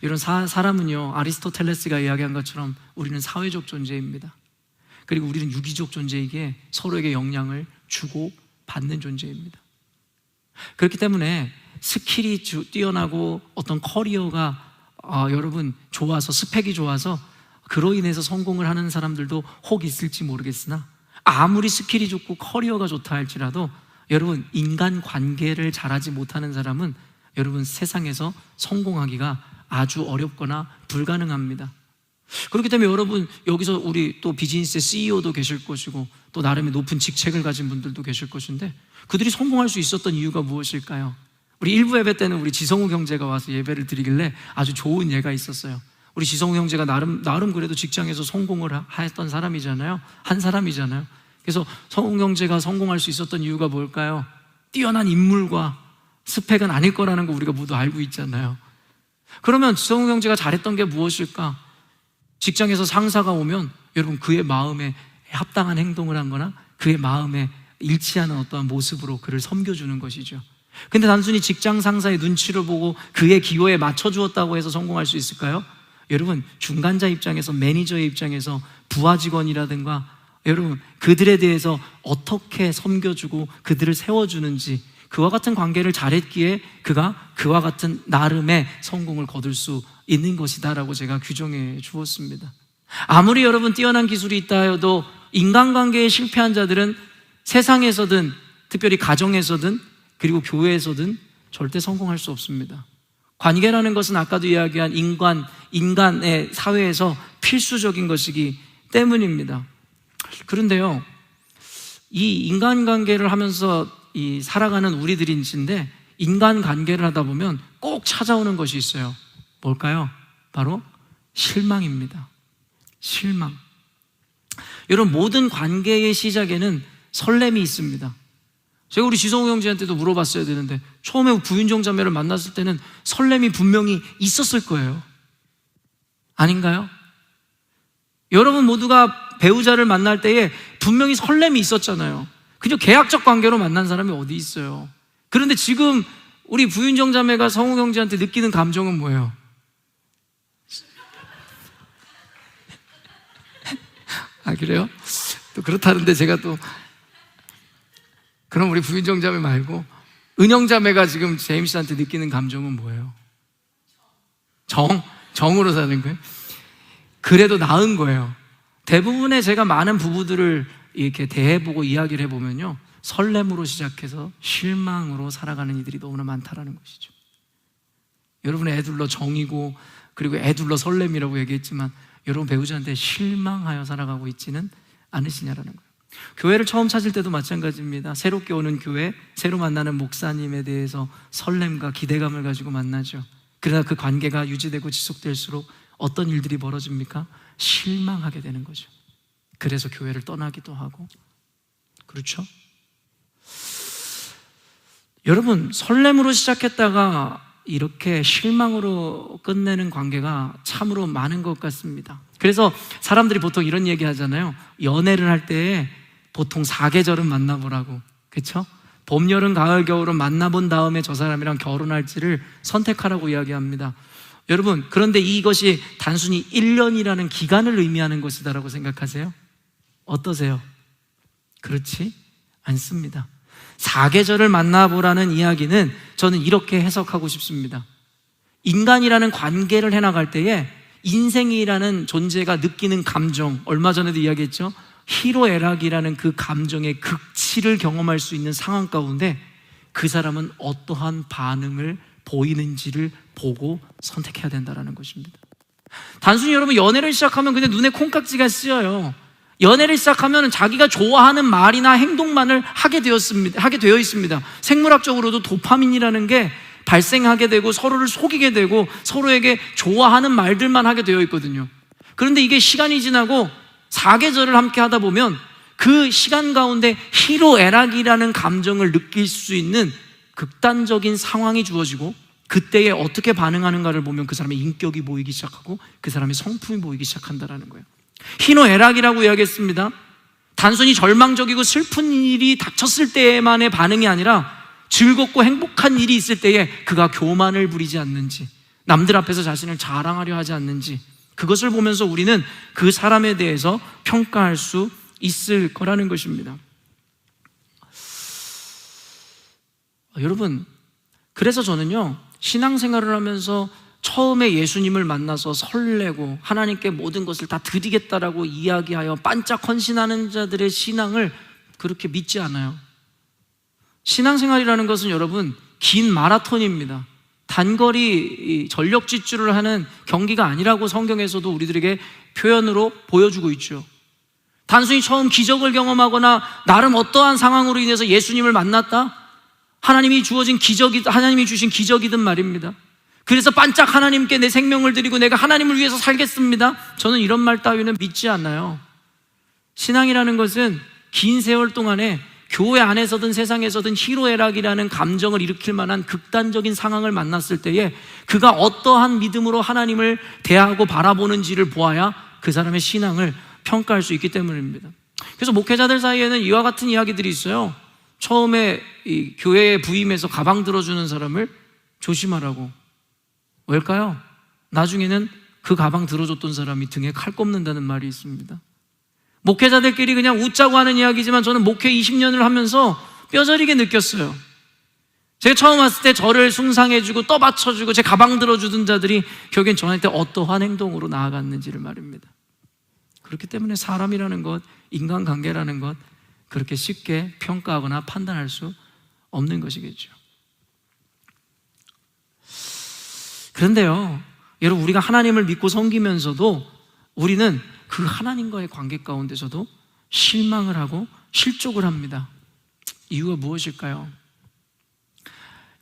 이런 사람은요, 아리스토텔레스가 이야기한 것처럼 우리는 사회적 존재입니다. 그리고 우리는 유기적 존재이기에 서로에게 영향을 주고 받는 존재입니다. 그렇기 때문에 스킬이 뛰어나고 어떤 커리어가 여러분 좋아서 스펙이 좋아서 그로 인해서 성공을 하는 사람들도 혹 있을지 모르겠으나 아무리 스킬이 좋고 커리어가 좋다 할지라도 여러분 인간관계를 잘하지 못하는 사람은 여러분 세상에서 성공하기가 아주 어렵거나 불가능합니다. 그렇기 때문에 여러분 여기서 우리 또 비즈니스의 CEO도 계실 것이고 또 나름의 높은 직책을 가진 분들도 계실 것인데 그들이 성공할 수 있었던 이유가 무엇일까요? 우리 일부 예배 때는 우리 지성우 형제가 와서 예배를 드리길래 아주 좋은 예가 있었어요. 우리 지성우 형제가 나름 그래도 직장에서 성공을 했던 사람이잖아요. 한 사람이잖아요. 그래서 성우 형제가 성공할 수 있었던 이유가 뭘까요? 뛰어난 인물과 스펙은 아닐 거라는 거 우리가 모두 알고 있잖아요. 그러면 지성우 형제가 잘했던 게 무엇일까? 직장에서 상사가 오면 여러분 그의 마음에 합당한 행동을 한 거나 그의 마음에 일치하는 어떠한 모습으로 그를 섬겨주는 것이죠. 근데 단순히 직장 상사의 눈치를 보고 그의 기호에 맞춰주었다고 해서 성공할 수 있을까요? 여러분 중간자 입장에서 매니저의 입장에서 부하 직원이라든가 여러분 그들에 대해서 어떻게 섬겨주고 그들을 세워주는지 그와 같은 관계를 잘했기에 그가 그와 같은 나름의 성공을 거둘 수 있는 것이다라고 제가 규정해 주었습니다. 아무리 여러분 뛰어난 기술이 있다 해도 인간관계에 실패한 자들은 세상에서든 특별히 가정에서든 그리고 교회에서든 절대 성공할 수 없습니다. 관계라는 것은 아까도 이야기한 인간의 사회에서 필수적인 것이기 때문입니다. 그런데요, 이 인간관계를 하면서 살아가는 우리들인지인데 인간관계를 하다 보면 꼭 찾아오는 것이 있어요. 뭘까요? 바로 실망입니다. 실망. 여러분 모든 관계의 시작에는 설렘이 있습니다. 제가 우리 지성우 형제한테도 물어봤어야 되는데 처음에 부윤정 자매를 만났을 때는 설렘이 분명히 있었을 거예요. 아닌가요? 여러분 모두가 배우자를 만날 때에 분명히 설렘이 있었잖아요. 그저 계약적 관계로 만난 사람이 어디 있어요. 그런데 지금 우리 부윤정 자매가 성우 형제한테 느끼는 감정은 뭐예요? 아 그래요? 또 그렇다는데 제가 또 그럼 우리 부윤정 자매 말고 은영 자매가 지금 제임 씨한테 느끼는 감정은 뭐예요? 정으로 사는 거예요? 그래도 나은 거예요. 대부분의 제가 많은 부부들을 이렇게 대해보고 이야기를 해보면요 설렘으로 시작해서 실망으로 살아가는 이들이 너무나 많다라는 것이죠. 여러분의 애둘러 정이고 그리고 애둘러 설렘이라고 얘기했지만 여러분 배우자한테 실망하여 살아가고 있지는 않으시냐라는 거예요. 교회를 처음 찾을 때도 마찬가지입니다. 새롭게 오는 교회, 새로 만나는 목사님에 대해서 설렘과 기대감을 가지고 만나죠. 그러나 그 관계가 유지되고 지속될수록 어떤 일들이 벌어집니까? 실망하게 되는 거죠. 그래서 교회를 떠나기도 하고 그렇죠? 여러분 설렘으로 시작했다가 이렇게 실망으로 끝내는 관계가 참으로 많은 것 같습니다. 그래서 사람들이 보통 이런 얘기 하잖아요. 연애를 할 때 보통 4계절은 만나보라고. 그렇죠? 봄, 여름, 가을, 겨울은 만나본 다음에 저 사람이랑 결혼할지를 선택하라고 이야기합니다. 여러분 그런데 이것이 단순히 1년이라는 기간을 의미하는 것이다라고 생각하세요? 어떠세요? 그렇지 않습니다. 4계절을 만나보라는 이야기는 저는 이렇게 해석하고 싶습니다. 인간이라는 관계를 해나갈 때에 인생이라는 존재가 느끼는 감정, 얼마 전에도 이야기했죠. 희로애락이라는 그 감정의 극치를 경험할 수 있는 상황 가운데 그 사람은 어떠한 반응을 보이는지를 보고 선택해야 된다는 것입니다. 단순히 여러분 연애를 시작하면 그냥 눈에 콩깍지가 씌어요. 연애를 시작하면 자기가 좋아하는 말이나 행동만을 하게 되어 있습니다. 생물학적으로도 도파민이라는 게 발생하게 되고 서로를 속이게 되고 서로에게 좋아하는 말들만 하게 되어 있거든요. 그런데 이게 시간이 지나고 4계절을 함께 하다 보면 그 시간 가운데 희로애락이라는 감정을 느낄 수 있는 극단적인 상황이 주어지고 그때에 어떻게 반응하는가를 보면 그 사람의 인격이 보이기 시작하고 그 사람의 성품이 보이기 시작한다는 거예요. 희노애락이라고 이야기했습니다. 단순히 절망적이고 슬픈 일이 닥쳤을 때만의 반응이 아니라 즐겁고 행복한 일이 있을 때에 그가 교만을 부리지 않는지, 남들 앞에서 자신을 자랑하려 하지 않는지, 그것을 보면서 우리는 그 사람에 대해서 평가할 수 있을 거라는 것입니다. 여러분, 그래서 저는요, 신앙생활을 하면서 처음에 예수님을 만나서 설레고 하나님께 모든 것을 다 드리겠다라고 이야기하여 반짝 헌신하는 자들의 신앙을 그렇게 믿지 않아요. 신앙생활이라는 것은 여러분 긴 마라톤입니다. 단거리 전력 질주를 하는 경기가 아니라고 성경에서도 우리들에게 표현으로 보여주고 있죠. 단순히 처음 기적을 경험하거나 나름 어떠한 상황으로 인해서 예수님을 만났다, 하나님이 주신 기적이든 말입니다. 그래서 반짝 하나님께 내 생명을 드리고 내가 하나님을 위해서 살겠습니다, 저는 이런 말 따위는 믿지 않아요. 신앙이라는 것은 긴 세월 동안에 교회 안에서든 세상에서든 희로애락이라는 감정을 일으킬 만한 극단적인 상황을 만났을 때에 그가 어떠한 믿음으로 하나님을 대하고 바라보는지를 보아야 그 사람의 신앙을 평가할 수 있기 때문입니다. 그래서 목회자들 사이에는 이와 같은 이야기들이 있어요. 처음에 이 교회에 부임해서 가방 들어주는 사람을 조심하라고. 왜일까요? 나중에는 그 가방 들어줬던 사람이 등에 칼 꼽는다는 말이 있습니다. 목회자들끼리 그냥 웃자고 하는 이야기지만 저는 목회 20년을 하면서 뼈저리게 느꼈어요. 제가 처음 왔을 때 저를 숭상해주고 떠받쳐주고 제 가방 들어주던 자들이 결국엔 저한테 어떠한 행동으로 나아갔는지를 말입니다. 그렇기 때문에 사람이라는 것, 인간관계라는 것 그렇게 쉽게 평가하거나 판단할 수 없는 것이겠죠. 그런데요, 여러분, 우리가 하나님을 믿고 섬기면서도 우리는 그 하나님과의 관계 가운데서도 실망을 하고 실족을 합니다. 이유가 무엇일까요?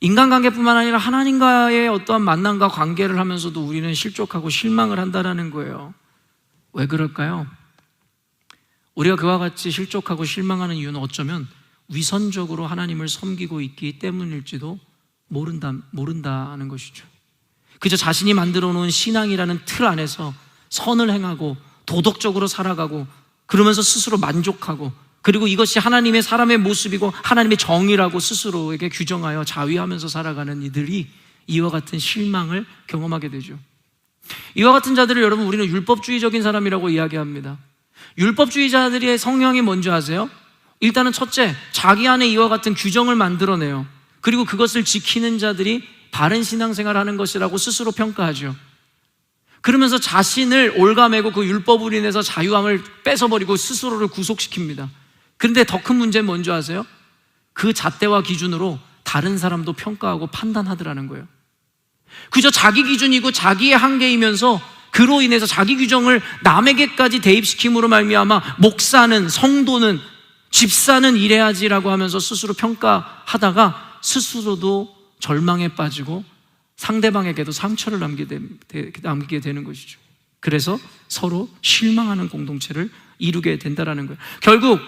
인간관계뿐만 아니라 하나님과의 어떠한 만남과 관계를 하면서도 우리는 실족하고 실망을 한다는 거예요. 왜 그럴까요? 우리가 그와 같이 실족하고 실망하는 이유는 어쩌면 위선적으로 하나님을 섬기고 있기 때문일지도 모른다는 것이죠. 그저 자신이 만들어 놓은 신앙이라는 틀 안에서 선을 행하고 도덕적으로 살아가고 그러면서 스스로 만족하고, 그리고 이것이 하나님의 사람의 모습이고 하나님의 정의라고 스스로에게 규정하여 자위하면서 살아가는 이들이 이와 같은 실망을 경험하게 되죠. 이와 같은 자들을 여러분 우리는 율법주의적인 사람이라고 이야기합니다. 율법주의자들의 성향이 뭔지 아세요? 일단은 첫째, 자기 안에 이와 같은 규정을 만들어내요. 그리고 그것을 지키는 자들이 바른 신앙생활을 하는 것이라고 스스로 평가하죠. 그러면서 자신을 올가매고 그 율법으로 인해서 자유함을 뺏어버리고 스스로를 구속시킵니다. 그런데 더 큰 문제는 뭔지 아세요? 그 잣대와 기준으로 다른 사람도 평가하고 판단하더라는 거예요. 그저 자기 기준이고 자기의 한계이면서 그로 인해서 자기 규정을 남에게까지 대입시킴으로 말미암아 목사는, 성도는, 집사는 이래야지라고 하면서 스스로 평가하다가 스스로도 절망에 빠지고 상대방에게도 상처를 남기게 되는 것이죠. 그래서 서로 실망하는 공동체를 이루게 된다는 거예요. 결국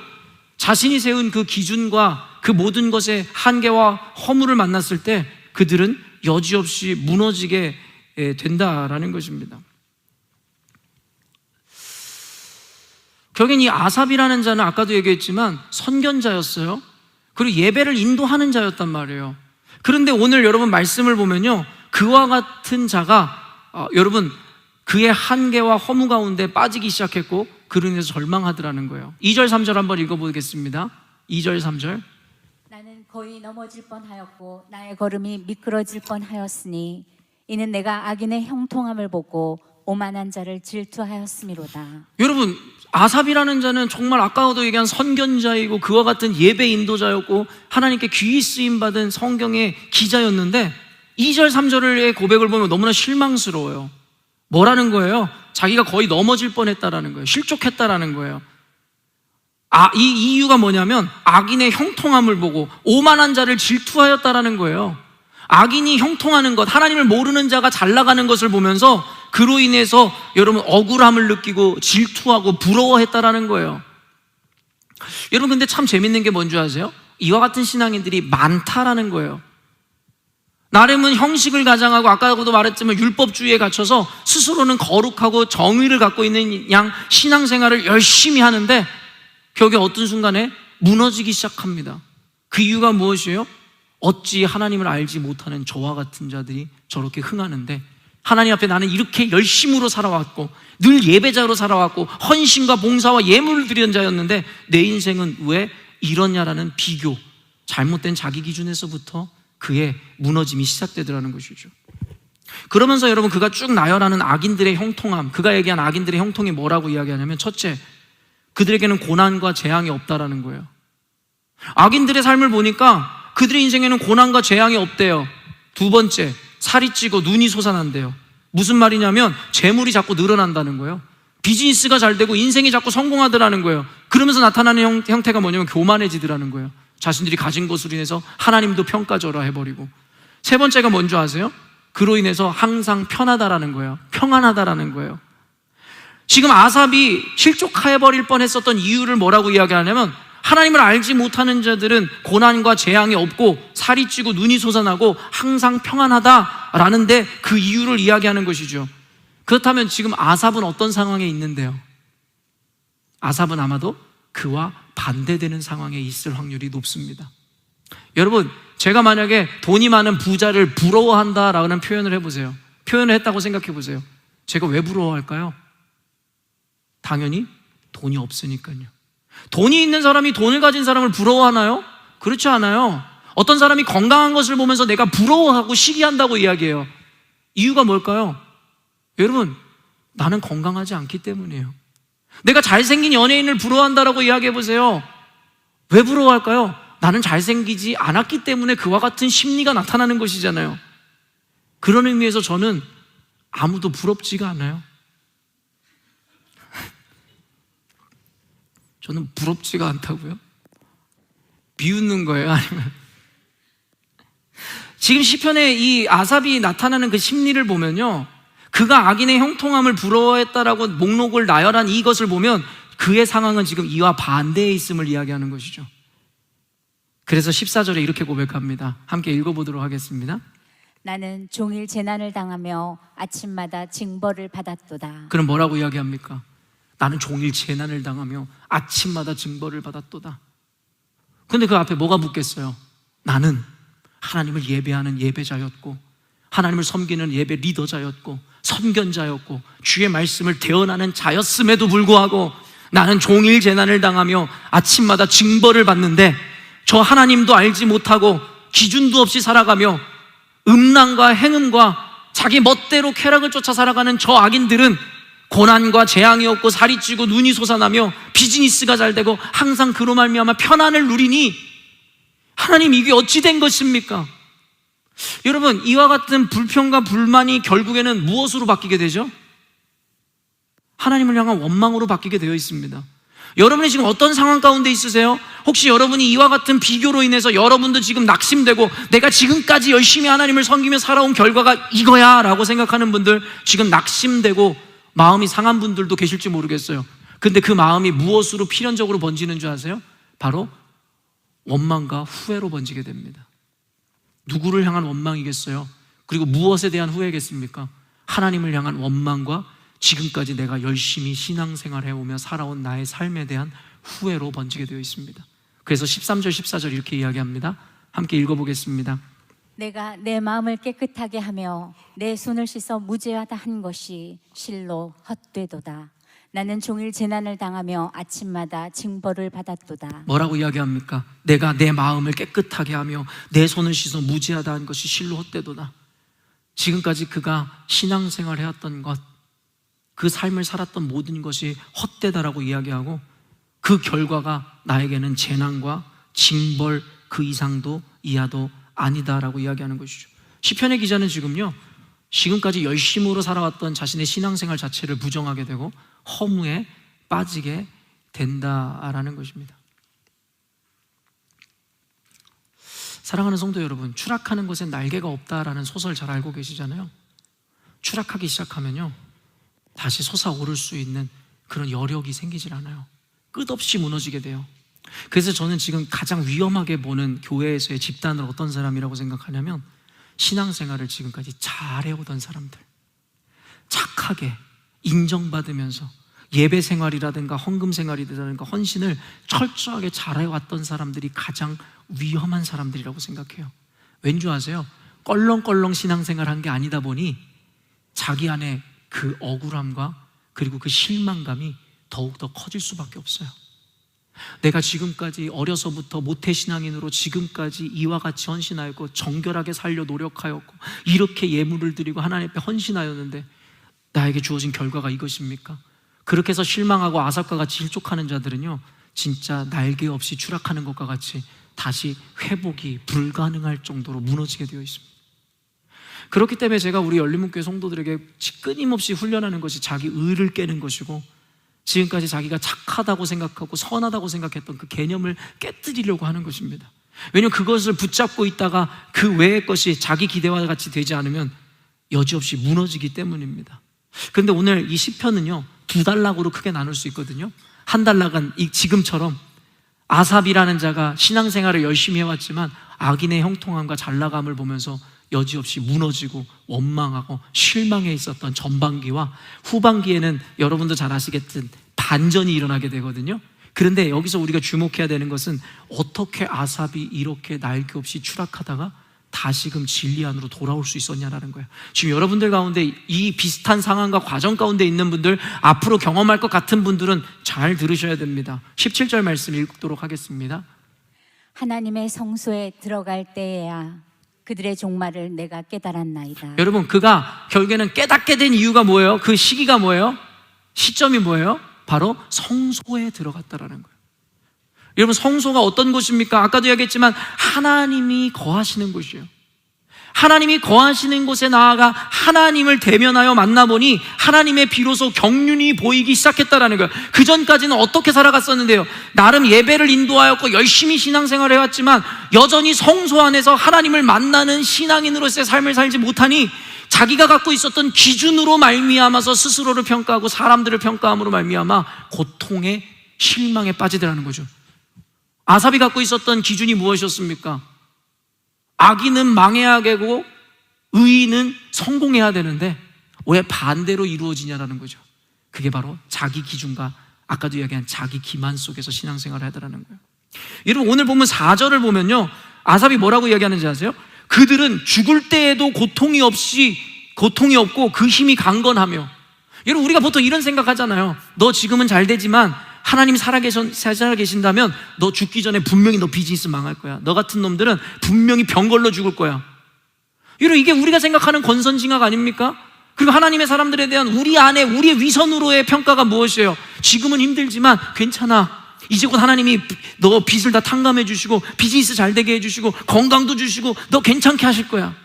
자신이 세운 그 기준과 그 모든 것의 한계와 허물을 만났을 때 그들은 여지없이 무너지게 된다라는 것입니다. 결국엔 이 아삽이라는 자는 아까도 얘기했지만 선견자였어요. 그리고 예배를 인도하는 자였단 말이에요. 그런데 오늘 여러분 말씀을 보면요, 그와 같은 자가 여러분 그의 한계와 허무 가운데 빠지기 시작했고 그로 인해서 절망하더라는 거예요. 2절 3절 한번 읽어보겠습니다. 2절 3절. 나는 거의 넘어질 뻔하였고 나의 걸음이 미끄러질 뻔하였으니 이는 내가 악인의 형통함을 보고 오만한 자를 질투하였음이로다. 여러분, 아삽이라는 자는 정말 아까도 얘기한 선견자이고 그와 같은 예배 인도자였고 하나님께 귀히 쓰임받은 성경의 기자였는데 2절 3절의 고백을 보면 너무나 실망스러워요. 뭐라는 거예요? 자기가 거의 넘어질 뻔했다라는 거예요. 실족했다라는 거예요. 이 이유가 뭐냐면 악인의 형통함을 보고 오만한 자를 질투하였다라는 거예요. 악인이 형통하는 것, 하나님을 모르는 자가 잘 나가는 것을 보면서 그로 인해서 여러분 억울함을 느끼고 질투하고 부러워했다라는 거예요. 여러분, 근데 참 재밌는 게 뭔지 아세요? 이와 같은 신앙인들이 많다라는 거예요. 나름은 형식을 가장하고 아까도 말했지만 율법주의에 갇혀서 스스로는 거룩하고 정의를 갖고 있는 양 신앙생활을 열심히 하는데 결국에 어떤 순간에 무너지기 시작합니다. 그 이유가 무엇이에요? 어찌 하나님을 알지 못하는 저와 같은 자들이 저렇게 흥하는데, 하나님 앞에 나는 이렇게 열심으로 살아왔고 늘 예배자로 살아왔고 헌신과 봉사와 예물을 드리는 자였는데 내 인생은 왜 이러냐라는 비교, 잘못된 자기 기준에서부터 그의 무너짐이 시작되더라는 것이죠. 그러면서 여러분, 그가 쭉 나열하는 악인들의 형통함, 그가 얘기한 악인들의 형통이 뭐라고 이야기하냐면, 첫째, 그들에게는 고난과 재앙이 없다라는 거예요. 악인들의 삶을 보니까 그들의 인생에는 고난과 재앙이 없대요. 두 번째, 살이 찌고 눈이 솟아난대요. 무슨 말이냐면 재물이 자꾸 늘어난다는 거예요. 비즈니스가 잘 되고 인생이 자꾸 성공하더라는 거예요. 그러면서 나타나는 형태가 뭐냐면 교만해지더라는 거예요. 자신들이 가진 것으로 인해서 하나님도 평가절하 해버리고. 세 번째가 뭔지 아세요? 그로 인해서 항상 편하다라는 거예요. 평안하다라는 거예요. 지금 아삽이 실족해버릴 뻔했었던 이유를 뭐라고 이야기하냐면, 하나님을 알지 못하는 자들은 고난과 재앙이 없고 살이 찌고 눈이 솟아나고 항상 평안하다라는데 그 이유를 이야기하는 것이죠. 그렇다면 지금 아삽은 어떤 상황에 있는데요? 아삽은 아마도 그와 반대되는 상황에 있을 확률이 높습니다. 여러분, 제가 만약에 돈이 많은 부자를 부러워한다라는 표현을 해보세요. 표현을 했다고 생각해 보세요. 제가 왜 부러워할까요? 당연히 돈이 없으니까요. 돈이 있는 사람이 돈을 가진 사람을 부러워하나요? 그렇지 않아요. 어떤 사람이 건강한 것을 보면서 내가 부러워하고 시기한다고 이야기해요. 이유가 뭘까요? 여러분, 나는 건강하지 않기 때문이에요. 내가 잘생긴 연예인을 부러워한다라고 이야기해 보세요. 왜 부러워할까요? 나는 잘생기지 않았기 때문에 그와 같은 심리가 나타나는 것이잖아요. 그런 의미에서 저는 아무도 부럽지가 않아요. 저는 부럽지가 않다고요? 비웃는 거예요? 아니면 지금 시편에 이 아삽이 나타나는 그 심리를 보면요, 그가 악인의 형통함을 부러워했다라고 목록을 나열한 이것을 보면 그의 상황은 지금 이와 반대에 있음을 이야기하는 것이죠. 그래서 14절에 이렇게 고백합니다. 함께 읽어보도록 하겠습니다. 나는 종일 재난을 당하며 아침마다 징벌을 받았도다. 그럼 뭐라고 이야기합니까? 나는 종일 재난을 당하며 아침마다 징벌을 받았도다. 근데 그 앞에 뭐가 붙겠어요? 나는 하나님을 예배하는 예배자였고 하나님을 섬기는 예배 리더자였고 선견자였고 주의 말씀을 대언하는 자였음에도 불구하고 나는 종일 재난을 당하며 아침마다 징벌을 받는데, 저 하나님도 알지 못하고 기준도 없이 살아가며 음란과 행음과 자기 멋대로 쾌락을 쫓아 살아가는 저 악인들은 고난과 재앙이 없고 살이 찌고 눈이 솟아나며 비즈니스가 잘 되고 항상 그로 말미암아 편안을 누리니 하나님, 이게 어찌 된 것입니까? 여러분, 이와 같은 불평과 불만이 결국에는 무엇으로 바뀌게 되죠? 하나님을 향한 원망으로 바뀌게 되어 있습니다. 여러분이 지금 어떤 상황 가운데 있으세요? 혹시 여러분이 이와 같은 비교로 인해서 여러분도 지금 낙심되고 내가 지금까지 열심히 하나님을 섬기며 살아온 결과가 이거야 라고 생각하는 분들, 지금 낙심되고 마음이 상한 분들도 계실지 모르겠어요. 근데 그 마음이 무엇으로 필연적으로 번지는 줄 아세요? 바로 원망과 후회로 번지게 됩니다. 누구를 향한 원망이겠어요? 그리고 무엇에 대한 후회겠습니까? 하나님을 향한 원망과 지금까지 내가 열심히 신앙생활 해오며 살아온 나의 삶에 대한 후회로 번지게 되어 있습니다. 그래서 13절 14절 이렇게 이야기합니다. 함께 읽어보겠습니다. 내가 내 마음을 깨끗하게 하며 내 손을 씻어 무죄하다 한 것이 실로 헛되도다. 나는 종일 재난을 당하며 아침마다 징벌을 받았도다. 뭐라고 이야기합니까? 내가 내 마음을 깨끗하게 하며 내 손을 씻어 무죄하다 한 것이 실로 헛되도다. 지금까지 그가 신앙생활 해왔던 것, 그 삶을 살았던 모든 것이 헛되다라고 이야기하고 그 결과가 나에게는 재난과 징벌 그 이상도 이하도 아니다라고 이야기하는 것이죠. 시편의 기자는 지금까지 열심으로 살아왔던 자신의 신앙생활 자체를 부정하게 되고 허무에 빠지게 된다라는 것입니다. 사랑하는 성도 여러분, 추락하는 것엔 날개가 없다라는 소설 잘 알고 계시잖아요. 추락하기 시작하면요, 다시 솟아오를 수 있는 그런 여력이 생기질 않아요. 끝없이 무너지게 돼요. 그래서 저는 지금 가장 위험하게 보는 교회에서의 집단은 어떤 사람이라고 생각하냐면 신앙생활을 지금까지 잘해오던 사람들, 착하게 인정받으면서 예배 생활이라든가 헌금 생활이라든가 헌신을 철저하게 잘해왔던 사람들이 가장 위험한 사람들이라고 생각해요. 왠지 아세요? 껄렁껄렁 신앙생활 한 게 아니다 보니 자기 안에 그 억울함과 그리고 그 실망감이 더욱더 커질 수밖에 없어요. 내가 지금까지 어려서부터 모태신앙인으로 지금까지 이와 같이 헌신하였고 정결하게 살려 노력하였고 이렇게 예물을 드리고 하나님 앞에 헌신하였는데 나에게 주어진 결과가 이것입니까? 그렇게 해서 실망하고 아삽과 같이 실족하는 자들은요, 진짜 날개 없이 추락하는 것과 같이 다시 회복이 불가능할 정도로 무너지게 되어 있습니다. 그렇기 때문에 제가 우리 열린문교회 성도들에게 끊임없이 훈련하는 것이 자기 의를 깨는 것이고, 지금까지 자기가 착하다고 생각하고 선하다고 생각했던 그 개념을 깨뜨리려고 하는 것입니다. 왜냐하면 그것을 붙잡고 있다가 그 외의 것이 자기 기대와 같이 되지 않으면 여지없이 무너지기 때문입니다. 그런데 오늘 이 시편은요, 두 단락으로 크게 나눌 수 있거든요. 한 단락은 지금처럼 아삽이라는 자가 신앙생활을 열심히 해왔지만 악인의 형통함과 잘나감을 보면서 여지없이 무너지고 원망하고 실망해 있었던 전반기와 후반기에는 여러분도 잘 아시겠듯 반전이 일어나게 되거든요. 그런데 여기서 우리가 주목해야 되는 것은 어떻게 아삽이 이렇게 날개 없이 추락하다가 다시금 진리 안으로 돌아올 수 있었냐라는 거예요. 지금 여러분들 가운데 이 비슷한 상황과 과정 가운데 있는 분들, 앞으로 경험할 것 같은 분들은 잘 들으셔야 됩니다. 17절 말씀 읽도록 하겠습니다. 하나님의 성소에 들어갈 때에야 그들의 종말을 내가 깨달았나이다. 여러분, 그가 결국에는 깨닫게 된 이유가 뭐예요? 그 시기가 뭐예요? 시점이 뭐예요? 바로 성소에 들어갔다라는 거예요. 여러분, 성소가 어떤 곳입니까? 아까도 얘기했지만 하나님이 거하시는 곳이에요. 하나님이 거하시는 곳에 나아가 하나님을 대면하여 만나보니 하나님의 비로소 경륜이 보이기 시작했다라는 거예요. 그 전까지는 어떻게 살아갔었는데요? 나름 예배를 인도하였고 열심히 신앙생활을 해왔지만 여전히 성소 안에서 하나님을 만나는 신앙인으로서의 삶을 살지 못하니 자기가 갖고 있었던 기준으로 말미암아서 스스로를 평가하고 사람들을 평가함으로 말미암아 고통에 실망에 빠지더라는 거죠. 아삽이 갖고 있었던 기준이 무엇이었습니까? 악인은 망해야 되고 의인은 성공해야 되는데 왜 반대로 이루어지냐라는 거죠. 그게 바로 자기 기준과 아까도 이야기한 자기 기만 속에서 신앙생활을 하더라는 거예요. 여러분, 오늘 보면 4절을 보면요, 아삽이 뭐라고 이야기하는지 아세요? 그들은 죽을 때에도 고통이 없고 그 힘이 강건하며. 여러분, 우리가 보통 이런 생각하잖아요. 너 지금은 잘 되지만 하나님이 살아계신다면 너 죽기 전에 분명히 너 비즈니스 망할 거야. 너 같은 놈들은 분명히 병 걸러 죽을 거야. 여러분, 이게 우리가 생각하는 권선징악 아닙니까? 그리고 하나님의 사람들에 대한 우리 안에 우리의 위선으로의 평가가 무엇이에요? 지금은 힘들지만 괜찮아. 이제 곧 하나님이 너 빚을 다 탕감해 주시고 비즈니스 잘 되게 해주시고 건강도 주시고 너 괜찮게 하실 거야.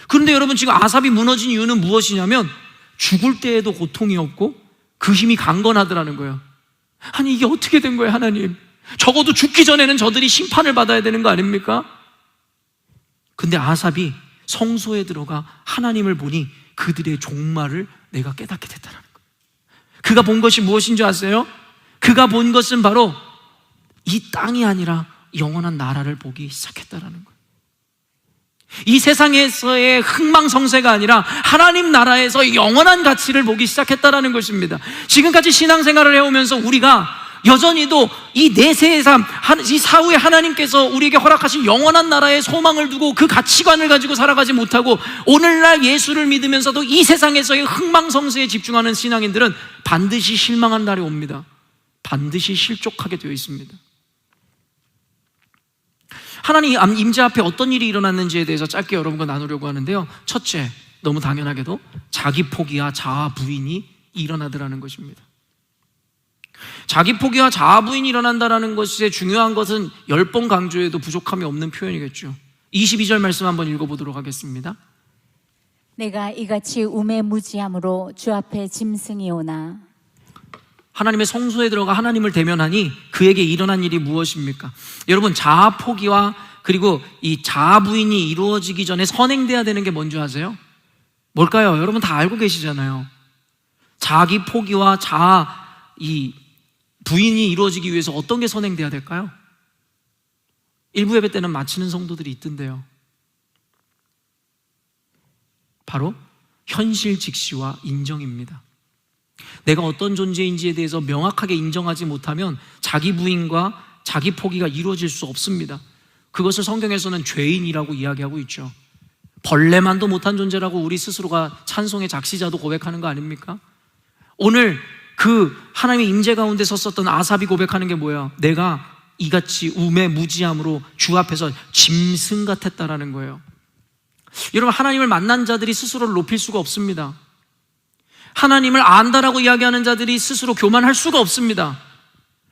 그런데 여러분, 지금 아삽이 무너진 이유는 무엇이냐면 죽을 때에도 고통이 없고 그 힘이 강건하더라는 거예요. 아니, 이게 어떻게 된 거예요, 하나님? 적어도 죽기 전에는 저들이 심판을 받아야 되는 거 아닙니까? 근데 아삽이 성소에 들어가 하나님을 보니 그들의 종말을 내가 깨닫게 됐다는 거예요. 그가 본 것이 무엇인 줄 아세요? 그가 본 것은 바로 이 땅이 아니라 영원한 나라를 보기 시작했다는 거예요. 이 세상에서의 흥망성쇠가 아니라 하나님 나라에서 영원한 가치를 보기 시작했다는 것입니다. 지금까지 신앙생활을 해오면서 우리가 여전히도 이 내세의 삶, 이 사후에 하나님께서 우리에게 허락하신 영원한 나라의 소망을 두고 그 가치관을 가지고 살아가지 못하고 오늘날 예수를 믿으면서도 이 세상에서의 흥망성쇠에 집중하는 신앙인들은 반드시 실망한 날이 옵니다. 반드시 실족하게 되어 있습니다. 하나님 임재 앞에 어떤 일이 일어났는지에 대해서 짧게 여러분과 나누려고 하는데요. 첫째, 너무 당연하게도 자기 포기와 자아 부인이 일어나더라는 것입니다. 자기 포기와 자아 부인이 일어난다는 것이 중요한 것은 10번 강조해도 부족함이 없는 표현이겠죠. 22절 말씀 한번 읽어보도록 하겠습니다. 내가 이같이 우매무지함으로 주 앞에 짐승이 오나. 하나님의 성소에 들어가 하나님을 대면하니 그에게 일어난 일이 무엇입니까? 여러분, 자아 포기와 그리고 이 자아 부인이 이루어지기 전에 선행돼야 되는 게 뭔지 아세요? 뭘까요? 여러분 다 알고 계시잖아요. 자기 포기와 자아 부인이 이루어지기 위해서 어떤 게 선행돼야 될까요? 일부 예배 때는 마치는 성도들이 있던데요. 바로 현실 직시와 인정입니다. 내가 어떤 존재인지에 대해서 명확하게 인정하지 못하면 자기 부인과 자기 포기가 이루어질 수 없습니다. 그것을 성경에서는 죄인이라고 이야기하고 있죠. 벌레만도 못한 존재라고 우리 스스로가 찬송의 작시자도 고백하는 거 아닙니까? 오늘 그 하나님의 임재 가운데 섰었던 아삽이 고백하는 게 뭐예요? 내가 이같이 우매무지함으로 주 앞에서 짐승 같았다라는 거예요. 여러분, 하나님을 만난 자들이 스스로를 높일 수가 없습니다. 하나님을 안다라고 이야기하는 자들이 스스로 교만할 수가 없습니다.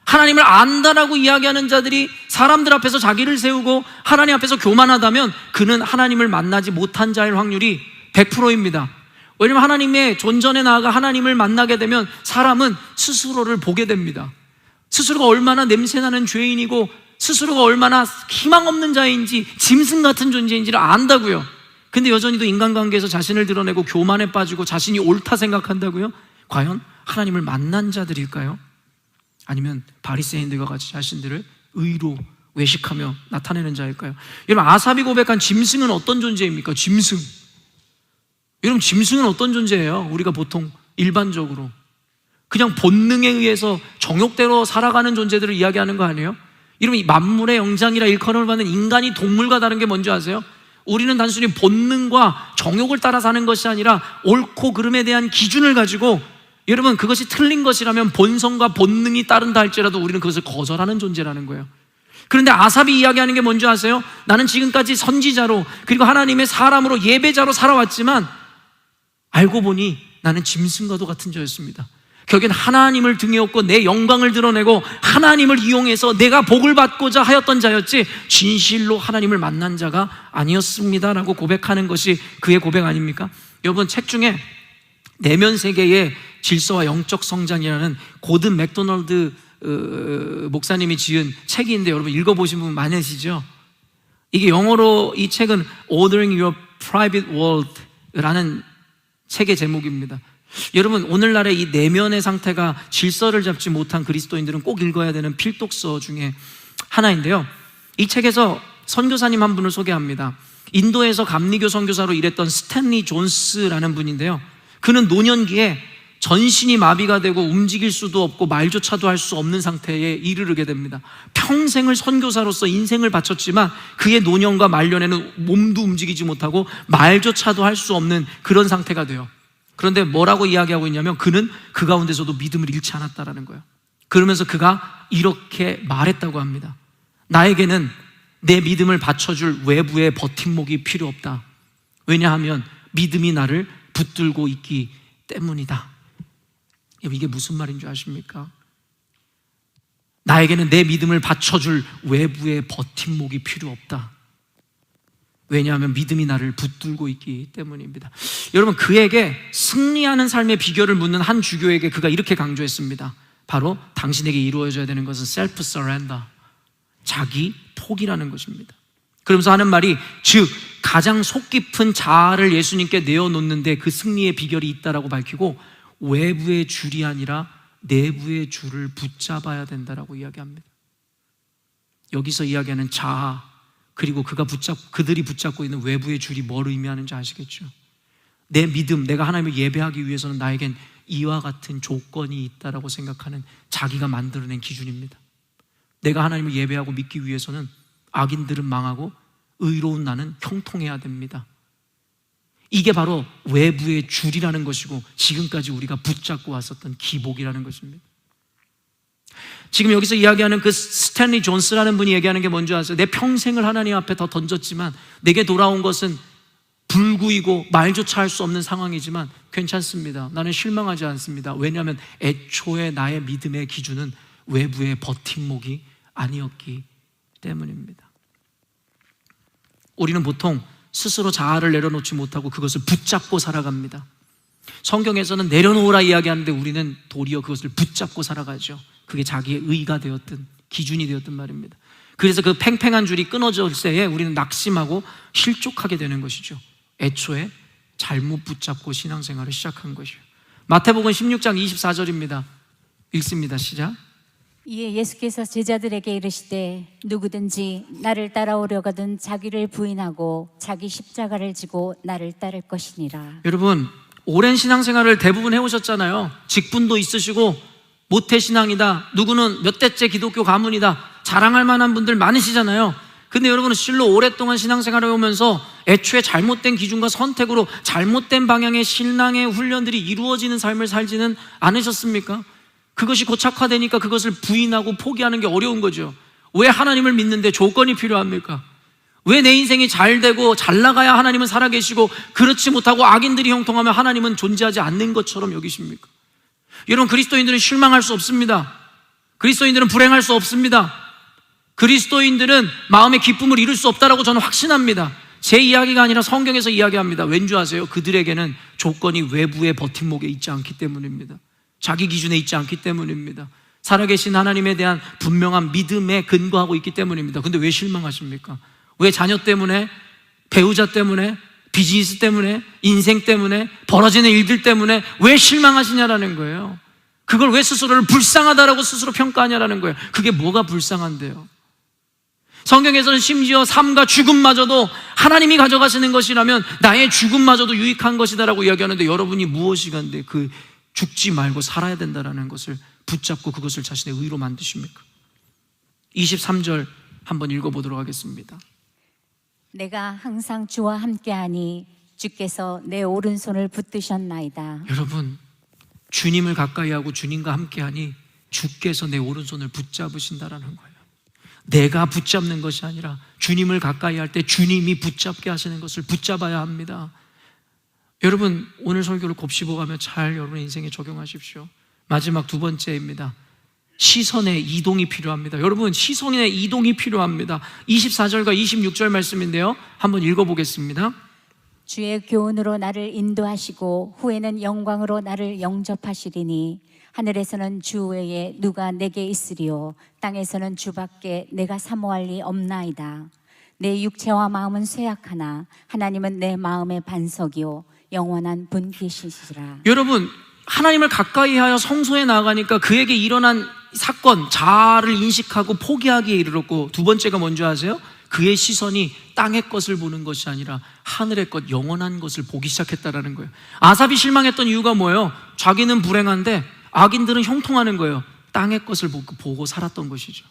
하나님을 안다라고 이야기하는 자들이 사람들 앞에서 자기를 세우고 하나님 앞에서 교만하다면 그는 하나님을 만나지 못한 자일 확률이 100%입니다. 왜냐하면 하나님의 존전에 나아가 하나님을 만나게 되면 사람은 스스로를 보게 됩니다. 스스로가 얼마나 냄새나는 죄인이고 스스로가 얼마나 희망 없는 자인지, 짐승 같은 존재인지를 안다고요. 근데 여전히도 인간관계에서 자신을 드러내고 교만에 빠지고 자신이 옳다 생각한다고요? 과연 하나님을 만난 자들일까요? 아니면 바리새인들과 같이 자신들을 의로 외식하며 나타내는 자일까요? 여러분, 아삽이 고백한 짐승은 어떤 존재입니까? 짐승. 여러분, 짐승은 어떤 존재예요? 우리가 보통 일반적으로 그냥 본능에 의해서 정욕대로 살아가는 존재들을 이야기하는 거 아니에요? 여러분, 이 만물의 영장이라 일컬음을 받는 인간이 동물과 다른 게 뭔지 아세요? 우리는 단순히 본능과 정욕을 따라 사는 것이 아니라 옳고 그름에 대한 기준을 가지고, 여러분, 그것이 틀린 것이라면 본성과 본능이 따른다 할지라도 우리는 그것을 거절하는 존재라는 거예요. 그런데 아삽이 이야기하는 게 뭔지 아세요? 나는 지금까지 선지자로 그리고 하나님의 사람으로 예배자로 살아왔지만 알고 보니 나는 짐승과도 같은 자였습니다. 결국엔 하나님을 등에 업고 내 영광을 드러내고 하나님을 이용해서 내가 복을 받고자 하였던 자였지 진실로 하나님을 만난 자가 아니었습니다라고 고백하는 것이 그의 고백 아닙니까? 여러분, 책 중에 내면 세계의 질서와 영적 성장이라는 고든 맥도널드 목사님이 지은 책이 있는데 여러분 읽어보신 분 많으시죠? 이게 영어로 이 책은 Ordering Your Private World라는 책의 제목입니다. 여러분, 오늘날의 이 내면의 상태가 질서를 잡지 못한 그리스도인들은 꼭 읽어야 되는 필독서 중에 하나인데요, 이 책에서 선교사님 한 분을 소개합니다. 인도에서 감리교 선교사로 일했던 스탠리 존스라는 분인데요, 그는 노년기에 전신이 마비가 되고 움직일 수도 없고 말조차도 할 수 없는 상태에 이르게 됩니다. 평생을 선교사로서 인생을 바쳤지만 그의 노년과 말년에는 몸도 움직이지 못하고 말조차도 할 수 없는 그런 상태가 돼요. 그런데 뭐라고 이야기하고 있냐면 그는 그 가운데서도 믿음을 잃지 않았다라는 거예요. 그러면서 그가 이렇게 말했다고 합니다. 나에게는 내 믿음을 받쳐줄 외부의 버팀목이 필요 없다. 왜냐하면 믿음이 나를 붙들고 있기 때문이다. 이게 무슨 말인 줄 아십니까? 나에게는 내 믿음을 받쳐줄 외부의 버팀목이 필요 없다. 왜냐하면 믿음이 나를 붙들고 있기 때문입니다. 여러분, 그에게 승리하는 삶의 비결을 묻는 한 주교에게 그가 이렇게 강조했습니다. 바로 당신에게 이루어져야 되는 것은 셀프 서렌더, 자기 포기라는 것입니다. 그러면서 하는 말이, 즉 가장 속 깊은 자아를 예수님께 내어놓는데 그 승리의 비결이 있다라고 밝히고 외부의 줄이 아니라 내부의 줄을 붙잡아야 된다라고 이야기합니다. 여기서 이야기하는 자아, 그리고 그들이 붙잡고 있는 외부의 줄이 뭘 의미하는지 아시겠죠? 내 믿음, 내가 하나님을 예배하기 위해서는 나에겐 이와 같은 조건이 있다라고 생각하는 자기가 만들어낸 기준입니다. 내가 하나님을 예배하고 믿기 위해서는 악인들은 망하고 의로운 나는 형통해야 됩니다. 이게 바로 외부의 줄이라는 것이고 지금까지 우리가 붙잡고 왔었던 기복이라는 것입니다. 지금 여기서 이야기하는 그 스탠리 존스라는 분이 얘기하는 게 뭔지 아세요? 내 평생을 하나님 앞에 더 던졌지만 내게 돌아온 것은 불구이고 말조차 할 수 없는 상황이지만 괜찮습니다. 나는 실망하지 않습니다. 왜냐하면 애초에 나의 믿음의 기준은 외부의 버팀목이 아니었기 때문입니다. 우리는 보통 스스로 자아를 내려놓지 못하고 그것을 붙잡고 살아갑니다. 성경에서는 내려놓으라 이야기하는데 우리는 도리어 그것을 붙잡고 살아가죠. 그게 자기의 의가 되었든 기준이 되었든 말입니다. 그래서 그 팽팽한 줄이 끊어질 때에 우리는 낙심하고 실족하게 되는 것이죠. 애초에 잘못 붙잡고 신앙생활을 시작한 것이요. 마태복음 16장 24절입니다. 읽습니다. 시작. 이에 예수께서 제자들에게 이르시되 누구든지 나를 따라오려거든 자기를 부인하고 자기 십자가를 지고 나를 따를 것이니라. 여러분, 오랜 신앙생활을 대부분 해오셨잖아요. 직분도 있으시고 모태신앙이다, 누구는 몇 대째 기독교 가문이다 자랑할 만한 분들 많으시잖아요. 근데 여러분은 실로 오랫동안 신앙생활을 해오면서 애초에 잘못된 기준과 선택으로 잘못된 방향의 신앙의 훈련들이 이루어지는 삶을 살지는 않으셨습니까? 그것이 고착화되니까 그것을 부인하고 포기하는 게 어려운 거죠. 왜 하나님을 믿는데 조건이 필요합니까? 왜 내 인생이 잘 되고 잘 나가야 하나님은 살아계시고 그렇지 못하고 악인들이 형통하면 하나님은 존재하지 않는 것처럼 여기십니까? 여러분, 그리스도인들은 실망할 수 없습니다. 그리스도인들은 불행할 수 없습니다. 그리스도인들은 마음의 기쁨을 이룰 수 없다라고 저는 확신합니다. 제 이야기가 아니라 성경에서 이야기합니다. 왠지 아세요? 그들에게는 조건이 외부의 버팀목에 있지 않기 때문입니다. 자기 기준에 있지 않기 때문입니다. 살아계신 하나님에 대한 분명한 믿음에 근거하고 있기 때문입니다. 근데 왜 실망하십니까? 왜 자녀 때문에, 배우자 때문에, 비즈니스 때문에, 인생 때문에, 벌어지는 일들 때문에 왜 실망하시냐라는 거예요. 그걸 왜 스스로를 불쌍하다라고 스스로 평가하냐라는 거예요. 그게 뭐가 불쌍한데요? 성경에서는 심지어 삶과 죽음마저도 하나님이 가져가시는 것이라면 나의 죽음마저도 유익한 것이다라고 이야기하는데, 여러분이 무엇이 간데 그 죽지 말고 살아야 된다라는 것을 붙잡고 그것을 자신의 의로 만드십니까? 23절 한번 읽어보도록 하겠습니다. 내가 항상 주와 함께하니 주께서 내 오른손을 붙드셨나이다. 여러분, 주님을 가까이 하고 주님과 함께하니 주께서 내 오른손을 붙잡으신다라는 거예요. 내가 붙잡는 것이 아니라 주님을 가까이 할 때 주님이 붙잡게 하시는 것을 붙잡아야 합니다. 여러분, 오늘 설교를 곱씹어가며 잘 여러분의 인생에 적용하십시오. 마지막 두 번째입니다. 시선의 이동이 필요합니다. 여러분, 시선의 이동이 필요합니다. 24절과 26절 말씀인데요, 한번 읽어보겠습니다. 주의 교훈으로 나를 인도하시고 후에는 영광으로 나를 영접하시리니 하늘에서는 주 외에 누가 내게 있으리요 땅에서는 주밖에 내가 사모할 리 없나이다. 내 육체와 마음은 쇠약하나 하나님은 내 마음의 반석이요 영원한 분깃이시라. 여러분, 하나님을 가까이 하여 성소에 나아가니까 그에게 일어난 사건, 자아를 인식하고 포기하기에 이르렀고, 두 번째가 뭔지 아세요? 그의 시선이 땅의 것을 보는 것이 아니라 하늘의 것, 영원한 것을 보기 시작했다라는 거예요. 아삽이 실망했던 이유가 뭐예요? 자기는 불행한데 악인들은 형통하는 거예요. 땅의 것을 보고 살았던 것이죠.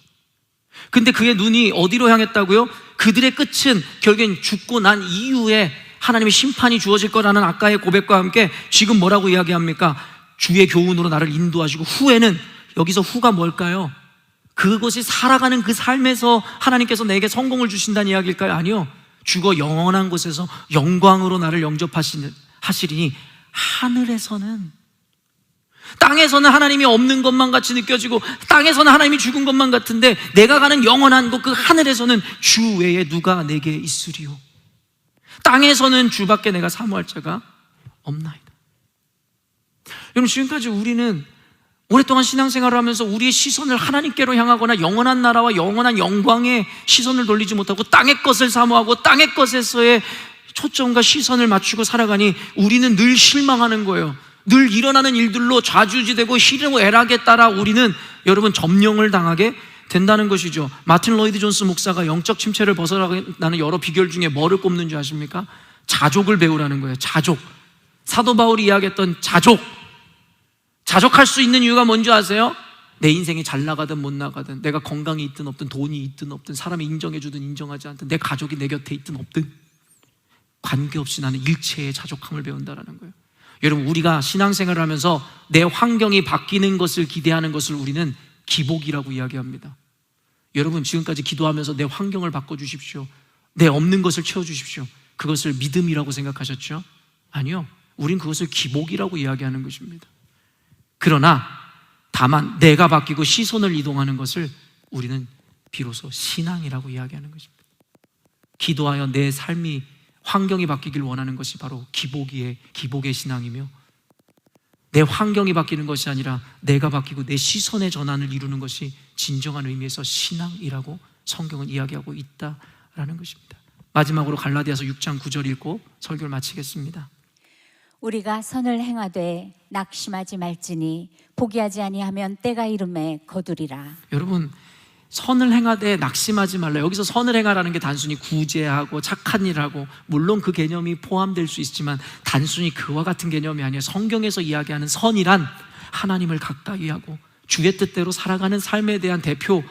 근데 그의 눈이 어디로 향했다고요? 그들의 끝은 결국엔 죽고 난 이후에 하나님의 심판이 주어질 거라는 아까의 고백과 함께 지금 뭐라고 이야기합니까? 주의 교훈으로 나를 인도하시고 후에는, 여기서 후가 뭘까요? 그것이 살아가는 그 삶에서 하나님께서 내게 성공을 주신다는 이야기일까요? 아니요. 죽어 영원한 곳에서 영광으로 나를 영접하시리니 하늘에서는, 땅에서는 하나님이 없는 것만 같이 느껴지고 땅에서는 하나님이 죽은 것만 같은데 내가 가는 영원한 곳, 그 하늘에서는 주 외에 누가 내게 있으리요 땅에서는 주밖에 내가 사모할 자가 없나이다. 여러분, 지금까지 우리는 오랫동안 신앙생활을 하면서 우리의 시선을 하나님께로 향하거나 영원한 나라와 영원한 영광에 시선을 돌리지 못하고 땅의 것을 사모하고 땅의 것에서의 초점과 시선을 맞추고 살아가니 우리는 늘 실망하는 거예요. 늘 일어나는 일들로 좌지우지되고 희롱애락에 따라 우리는, 여러분, 점령을 당하게 된다는 것이죠. 마틴 로이드 존스 목사가 영적 침체를 벗어나는 여러 비결 중에 뭐를 꼽는 줄 아십니까? 자족을 배우라는 거예요. 자족. 사도 바울이 이야기했던 자족. 자족할 수 있는 이유가 뭔지 아세요? 내 인생이 잘 나가든 못 나가든, 내가 건강이 있든 없든, 돈이 있든 없든, 사람이 인정해주든 인정하지 않든, 내 가족이 내 곁에 있든 없든 관계없이 나는 일체의 자족함을 배운다는 거예요. 여러분, 우리가 신앙생활을 하면서 내 환경이 바뀌는 것을 기대하는 것을 우리는 기복이라고 이야기합니다. 여러분, 지금까지 기도하면서 내 환경을 바꿔주십시오, 내 없는 것을 채워주십시오, 그것을 믿음이라고 생각하셨죠? 아니요, 우린 그것을 기복이라고 이야기하는 것입니다. 그러나 다만 내가 바뀌고 시선을 이동하는 것을 우리는 비로소 신앙이라고 이야기하는 것입니다. 기도하여 내 삶이, 환경이 바뀌길 원하는 것이 바로 기복의 신앙이며, 내 환경이 바뀌는 것이 아니라 내가 바뀌고 내 시선의 전환을 이루는 것이 진정한 의미에서 신앙이라고 성경은 이야기하고 있다라는 것입니다. 마지막으로 갈라디아서 6장 9절 읽고 설교를 마치겠습니다. 우리가 선을 행하되 낙심하지 말지니 포기하지 아니하면 때가 이름에 거두리라. 여러분, 선을 행하되 낙심하지 말라. 여기서 선을 행하라는 게 단순히 구제하고 착한 일하고, 물론 그 개념이 포함될 수 있지만 단순히 그와 같은 개념이 아니에요. 성경에서 이야기하는 선이란 하나님을 가까이 하고 주의 뜻대로 살아가는 삶에 대한 대표,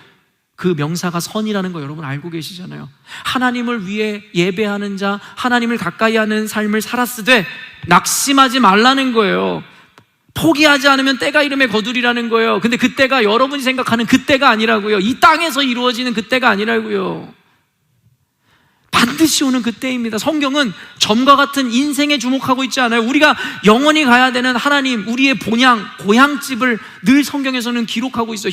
그 명사가 선이라는 거 여러분 알고 계시잖아요. 하나님을 위해 예배하는 자, 하나님을 가까이 하는 삶을 살았으되 낙심하지 말라는 거예요. 포기하지 않으면 때가 이름에 거두리라는 거예요. 근데 그때가 여러분이 생각하는 그때가 아니라고요. 이 땅에서 이루어지는 그때가 아니라고요. 반드시 오는 그때입니다. 성경은 점과 같은 인생에 주목하고 있지 않아요. 우리가 영원히 가야 되는 하나님, 우리의 본향, 고향집을 늘 성경에서는 기록하고 있어요.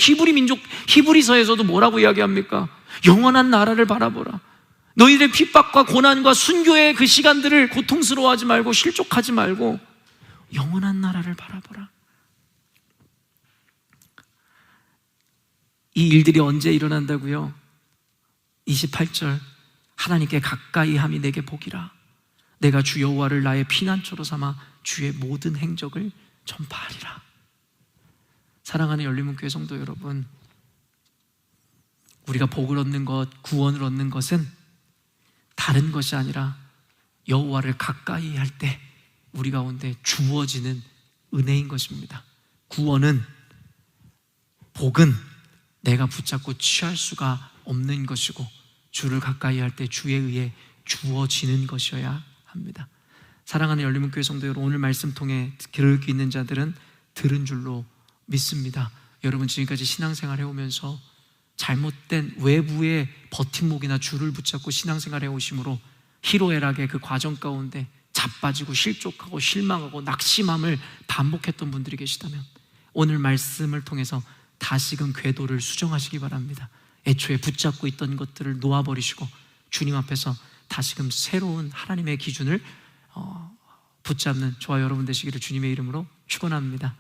히브리서에서도 뭐라고 이야기합니까? 영원한 나라를 바라보라. 너희들의 핍박과 고난과 순교의 그 시간들을 고통스러워하지 말고 실족하지 말고 영원한 나라를 바라보라. 이 일들이 언제 일어난다고요? 28절, 하나님께 가까이 함이 내게 복이라. 내가 주 여호와를 나의 피난처로 삼아 주의 모든 행적을 전파하리라. 사랑하는 열린문교회 성도 여러분, 우리가 복을 얻는 것, 구원을 얻는 것은 다른 것이 아니라 여호와를 가까이 할 때 우리 가운데 주어지는 은혜인 것입니다. 구원은, 복은 내가 붙잡고 취할 수가 없는 것이고 주를 가까이 할 때 주에 의해 주어지는 것이어야 합니다. 사랑하는 열린문교회 성도 여러분, 오늘 말씀 통해 들을 귀 있는 자들은 들은 줄로 믿습니다. 여러분, 지금까지 신앙생활 해오면서 잘못된 외부의 버팀목이나 줄을 붙잡고 신앙생활 해오심으로 희로애락의 그 과정 가운데 자빠지고 실족하고 실망하고 낙심함을 반복했던 분들이 계시다면 오늘 말씀을 통해서 다시금 궤도를 수정하시기 바랍니다. 애초에 붙잡고 있던 것들을 놓아버리시고 주님 앞에서 다시금 새로운 하나님의 기준을 붙잡는 저와 여러분 되시기를 주님의 이름으로 축원합니다.